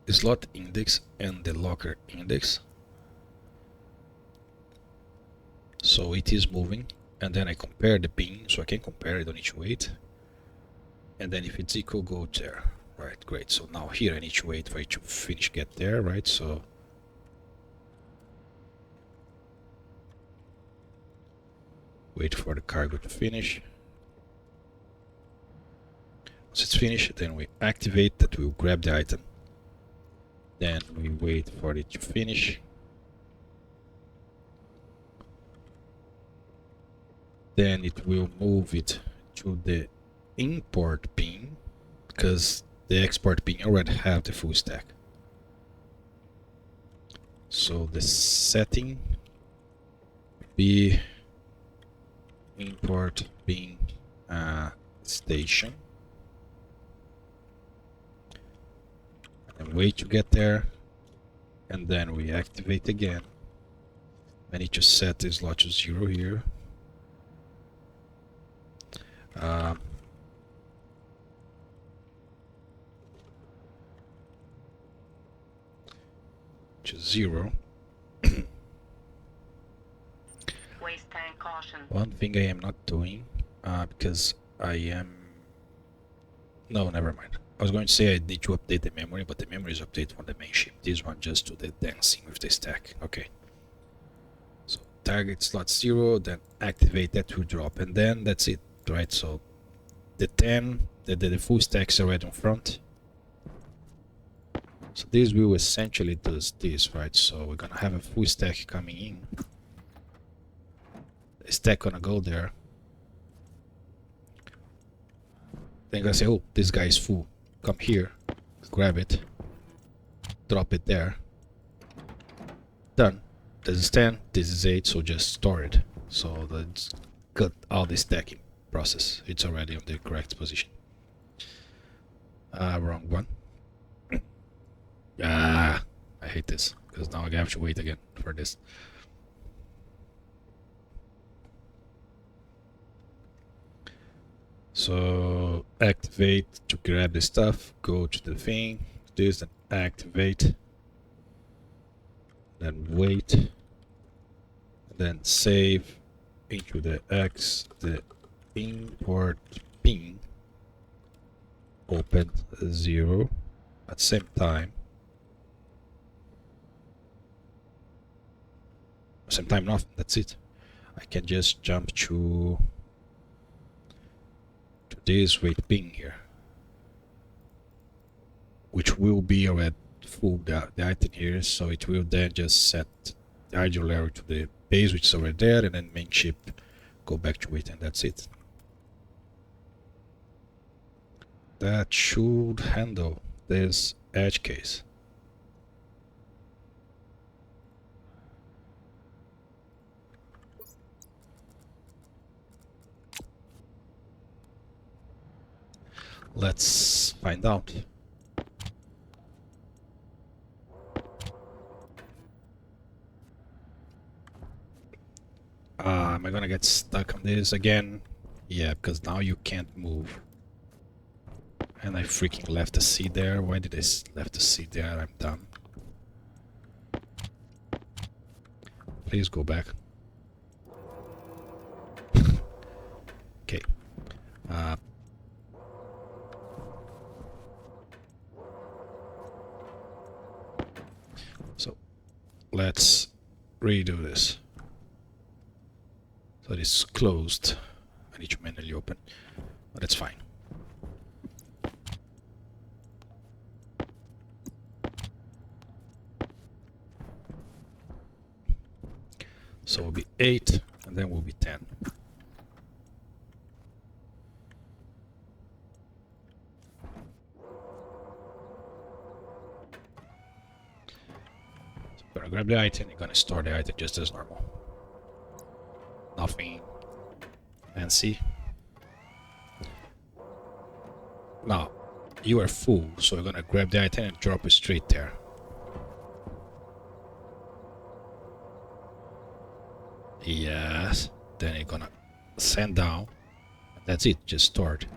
slot index and the locker index. So it is moving, and then I compare the bin, so I can compare, I don't need to wait. And then if it's equal, go there. Right, great. So now here I need to wait for it to finish get there, right? So wait for the cargo to finish. Once it's finished, then we activate that, we'll grab the item. Then we wait for it to finish. Then it will move it to the import pin, because the export pin already have the full stack. So the setting be import pin station, and wait to get there, and then we activate again. I need to set the slot to 0 here. To 0. Waste tank caution. One thing I am not doing, because I am... No, never mind. I was going to say I need to update the memory, but the memory is updated on the main chip. This one just do the dancing with the stack. Okay. So target slot 0, then activate that to drop, and then that's it, right? So the 10, the full stack is already in front. So this will essentially does this, right? So we're gonna have a full stack coming in. The stack gonna go there. Then you're gonna say, oh, this guy is full. Come here, grab it, drop it there. Done. This is 10, this is 8, so just store it. So that's cut all the stacking process. It's already on the correct position. Wrong one. I hate this, because now I have to wait again for this. So activate to grab the stuff, go to the thing, this, and activate, then wait, then save into the the import pin, open 0 at the same time. Nothing, that's it. I can just jump to this wait pin here, which will be already full the item here, so it will then just set the idle Larre to the base, which is already there, and then main chip go back to it, and that's it. That should handle this edge case. Let's find out. Am I gonna get stuck on this again? Yeah, because now you can't move. And I freaking left the seed there. Why did I left the seed there? I'm dumb. Please go back. Okay. So let's redo this. So it is closed. I need to manually open, but it's fine. So it will be 8, and then will be 10. So I'm gonna grab the item, you're gonna store the item just as normal. Nothing fancy. Now, you are full, so you're gonna grab the item and drop it straight there. Yes, then you're gonna send down. That's it, just store it.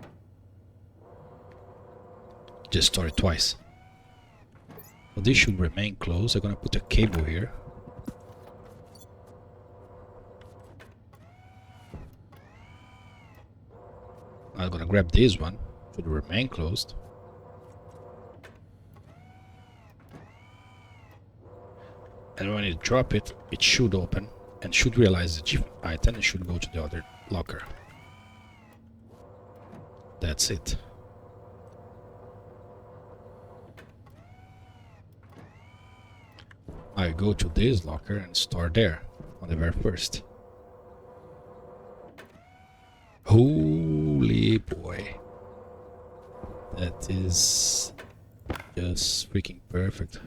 Just store it twice. So this should remain closed. I'm gonna put a cable here. I'm gonna grab this one, should remain closed. And when you drop it, it should open and should realize the chip item and should go to the other locker. That's it. I go to this locker and store there on the very first. Holy boy. That is just freaking perfect.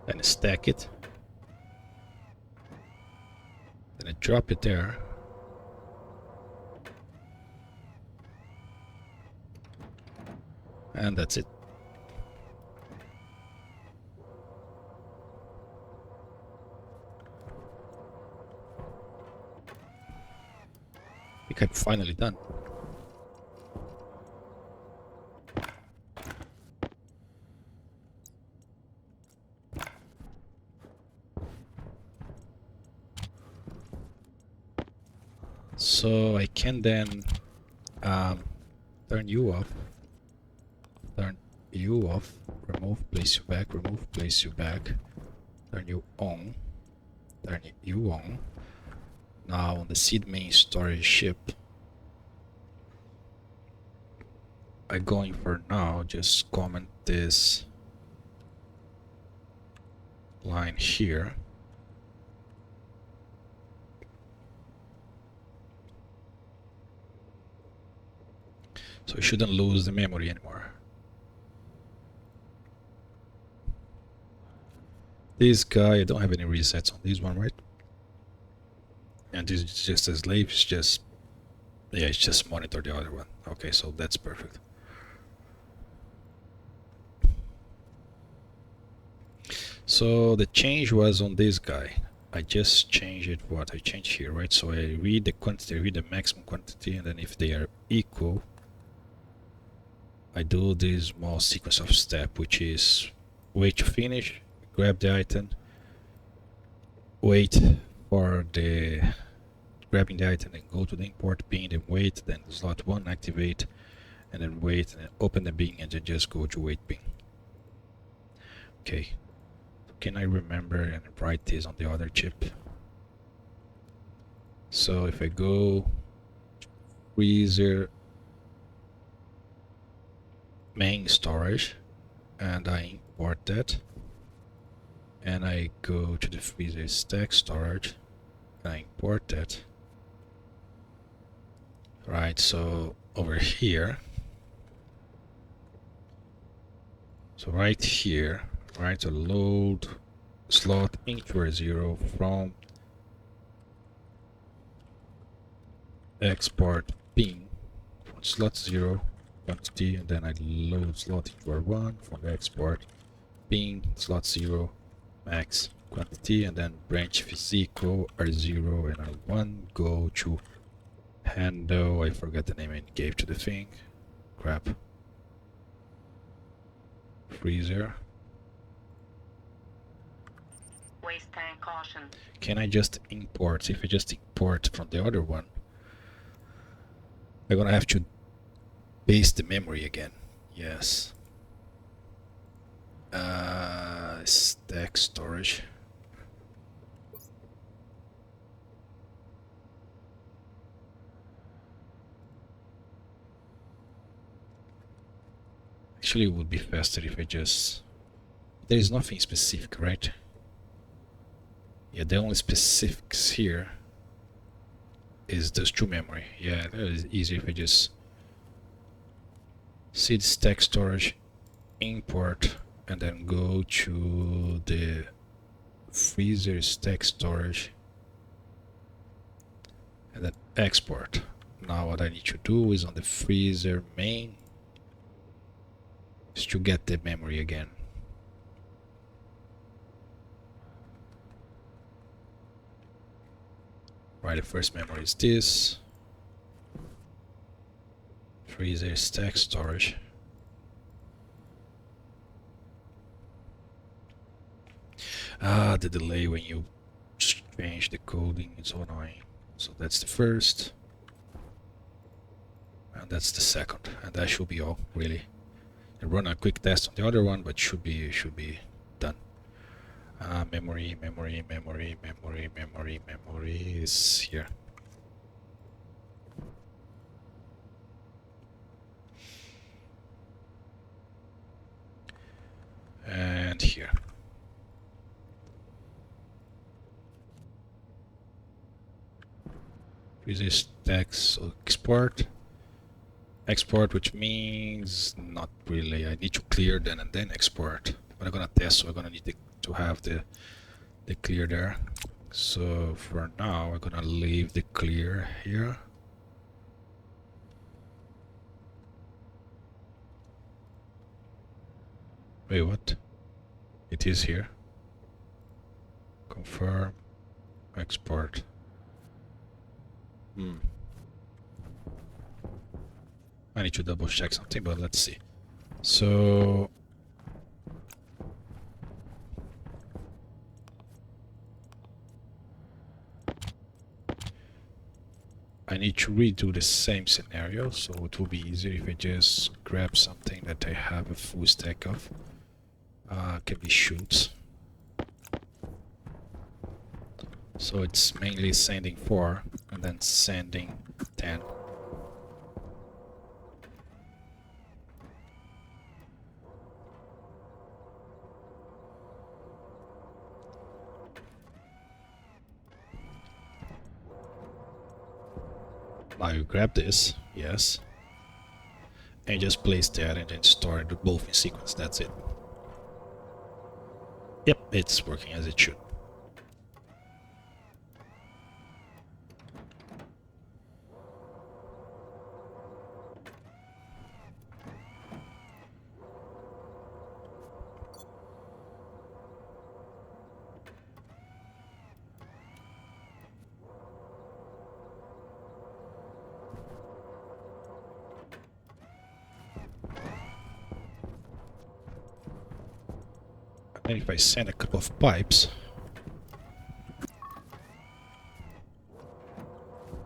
Then I stack it. Then I drop it there. And that's it. I think I'm finally done. So I can then turn you off, turn you off, remove, place you back, remove, place you back, turn you on, turn you on. Now on the seed main storage ship, I'm going for now, just comment this line here. So you shouldn't lose the memory anymore. This guy, I don't have any resets on this one, right? And this is just a slave, it's just, yeah, it's just monitor the other one. Okay, so that's perfect. So the change was on this guy. I just changed it, what I changed here, right? So I read the quantity, I read the maximum quantity, and then if they are equal, I do this small sequence of step, which is wait to finish, grab the item, wait for the grabbing the item, then go to the import bin, then wait, then slot 1 activate, and then wait, and then open the bin, and then just go to wait bin. Okay, can I remember and write this on the other chip? So if I go freezer main storage and I import that, and I go to the freezer stack storage and I import that, right? So over here, so right here, right, to load slot integer 0 from export bin from slot 0 quantity, and then I load slot integer 1 from the export bin slot 0 max quantity, and then branch physical R0 and R1 go to handle, I forgot the name I gave to the thing, crap, freezer. Waste tank caution. Can I just import? If I just import from the other one, I'm gonna have to paste the memory again. Yes. Stack storage. Actually, it would be faster if I just... There is nothing specific, right? Yeah, the only specifics here is those two memory. Yeah, that is easier if I just seed stack storage, import, and then go to the freezer stack storage and then export. Now what I need to do is on the freezer main is to get the memory again. Right, the first memory is this. Freezer stack storage. Ah, the delay when you change the coding is so annoying. So that's the first. And that's the second. And that should be all, really. I run a quick test on the other one, but should be Memory is here. And here. Resist text, so export, which means not really. I need to clear then and then export. But I'm gonna test, so we're gonna need to have the clear there. So for now, we're gonna leave the clear here. Wait, what? It is here. Confirm, export. I need to double check something, but let's see. So I need to redo the same scenario, so it will be easier if I just grab something that I have a full stack of. Can be shoots. So it's mainly sending 4 and then sending 10. Now you grab this, yes, and just place that and then store it both in sequence. That's it. Yep, it's working as it should. And if I send a couple of pipes,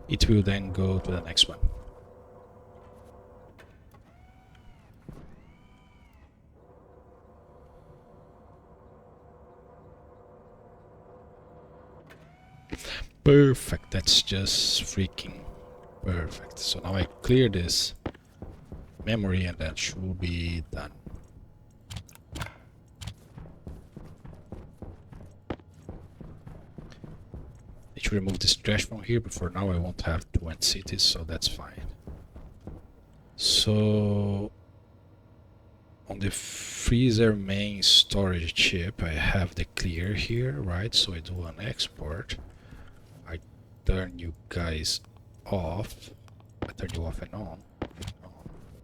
it will then go to the next one. Perfect, that's just freaking perfect. So now I clear this memory and that should be done. Need to remove this trash from here, but for now I won't have 2 end cities, so that's fine. So on the freezer main storage chip I have the clear here, right? So I do an export. I turn you guys off. I turn you off and on.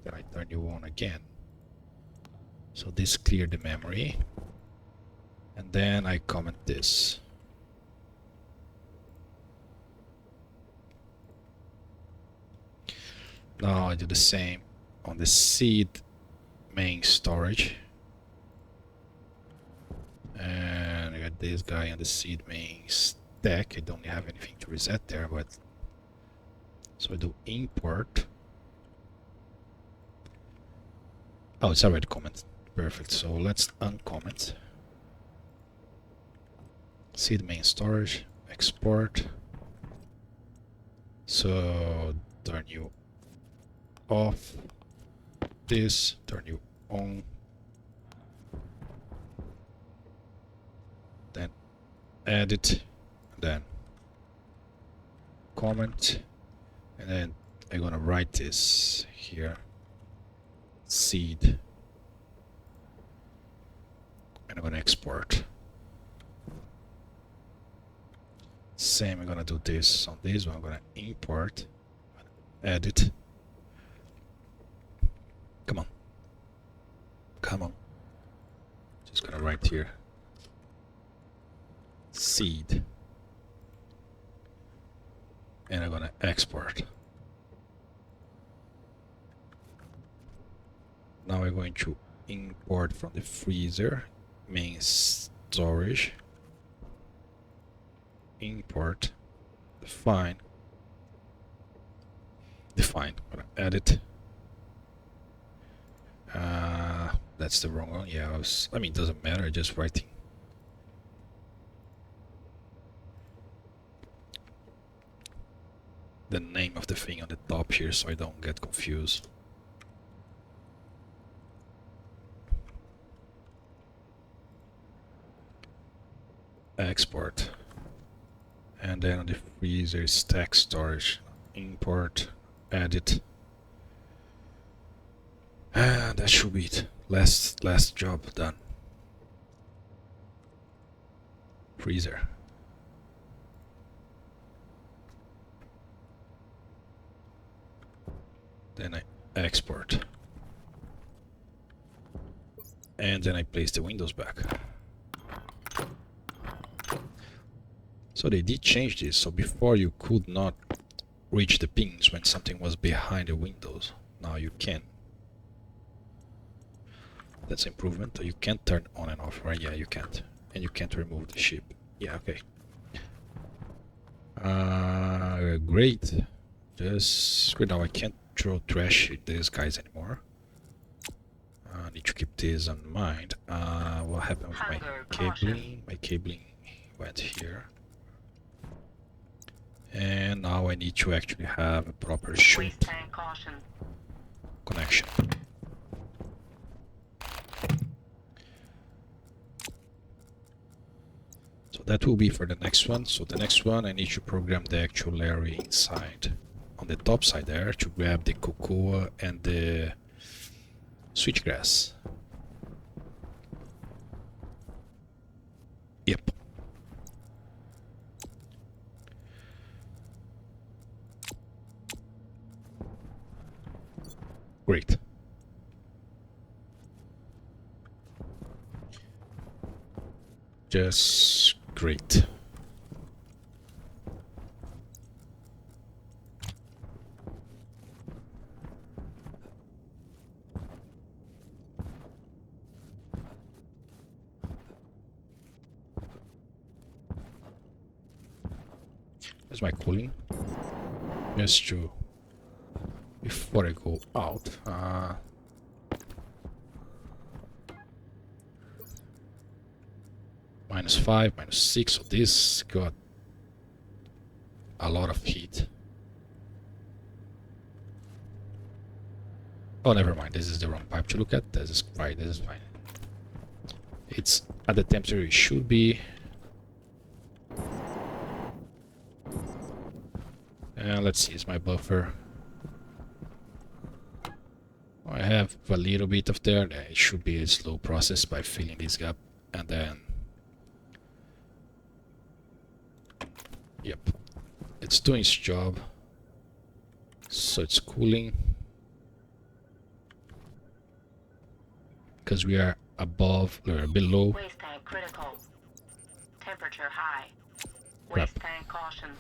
Then I turn you on again. So this cleared the memory. And then I comment this. Now I do the same on the seed main storage. And I got this guy on the seed main stack. I don't have anything to reset there, but so I do import. Oh, it's already commented. Perfect. So let's uncomment. Seed main storage, export. So turn you off this, turn you on, then edit, then comment, and then I'm gonna write this here, seed, and I'm gonna export. Same, I'm gonna do this on this one. I'm gonna import, edit. Come on. Come on. Just gonna write here. Seed. And I'm gonna export. Now we're going to import from the freezer main storage. Import. Define. I'm gonna edit. That's the wrong one. Yeah, I mean, it doesn't matter. Just writing the name of the thing on the top here so I don't get confused. Export. And then on the freezer, stack storage. Import, edit. And that should be it. Last job done. Freezer. Then I export. And then I place the windows back. So they did change this, so before you could not reach the pins when something was behind the windows. Now you can. That's improvement. You can't turn on and off, right? Yeah, you can't. And you can't remove the ship. Yeah, okay. Great. Just now I can't throw trash at these guys anymore. I need to keep this in mind. What happened with my cabling? My cabling went here. And now I need to actually have a proper chute connection. So that will be for the next one. So the next one I need to program the actual Larre inside. On the top side there to grab the cocoa and the switchgrass. Yep. Great. Just great. There's my cooling. Just to, before I go out, -5, -6, so this got a lot of heat. Oh, never mind, this is the wrong pipe to look at. This is right, this is fine. It's at the temperature it should be. Let's see, is my buffer. I have a little bit of there. It should be a slow process by filling this gap, and then yep, it's doing its job. So it's cooling because we are above or below. Waste tank critical. Temperature high. Crap. Waste tank caution.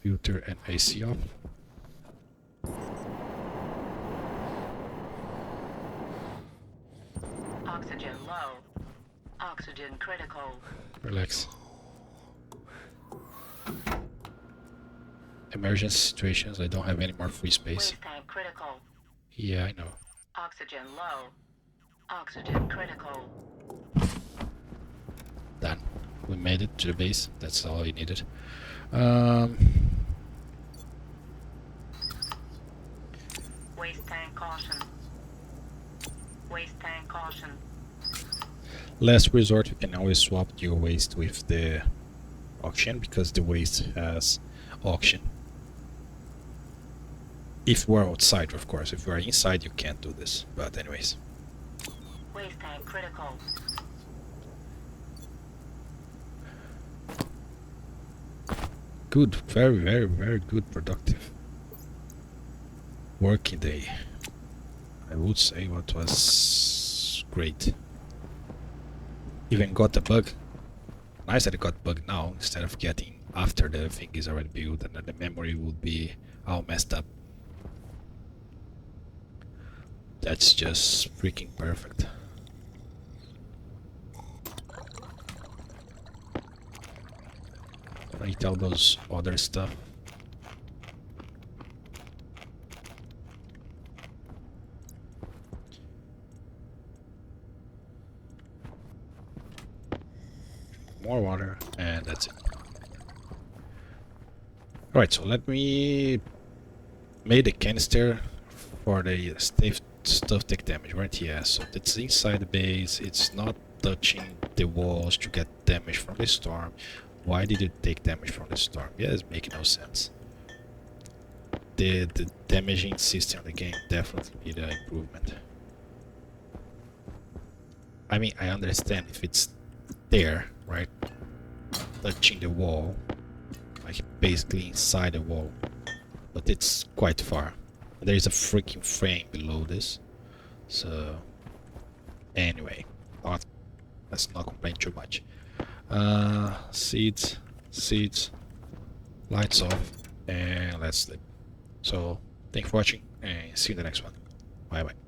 Filter and AC off. Oxygen low. Oxygen critical. Relax. Emergency situations, I don't have any more free space. Waste tank critical. Yeah, I know. Oxygen low. Oxygen critical. Done. We made it to the base. That's all I needed. Waste tank caution. Waste tank caution. Last resort, you can always swap your waste with the auction because the waste has auction. If we're outside, of course. If we're inside, you can't do this. But anyways. Waste tank critical. Good, very, very, very good, productive working day. I would say what was great. Even got a bug. Nice that it got bug now instead of getting after the thing is already built and then the memory would be all messed up. That's just freaking perfect. Write all those other stuff. More water, and that's it. Alright, so let me make the canister for the stuff take damage, right? Yeah, so it's inside the base, it's not touching the walls to get damage from the storm. Why did it take damage from the storm? Yeah, it's making no sense. The damaging system of the game definitely need an improvement. I mean, I understand if it's there, right? Touching the wall, like basically inside the wall, but it's quite far. There is a freaking frame below this, so anyway, let's not complain too much. Seeds, lights off, and let's sleep. So thanks for watching, and see you in the next one. Bye bye.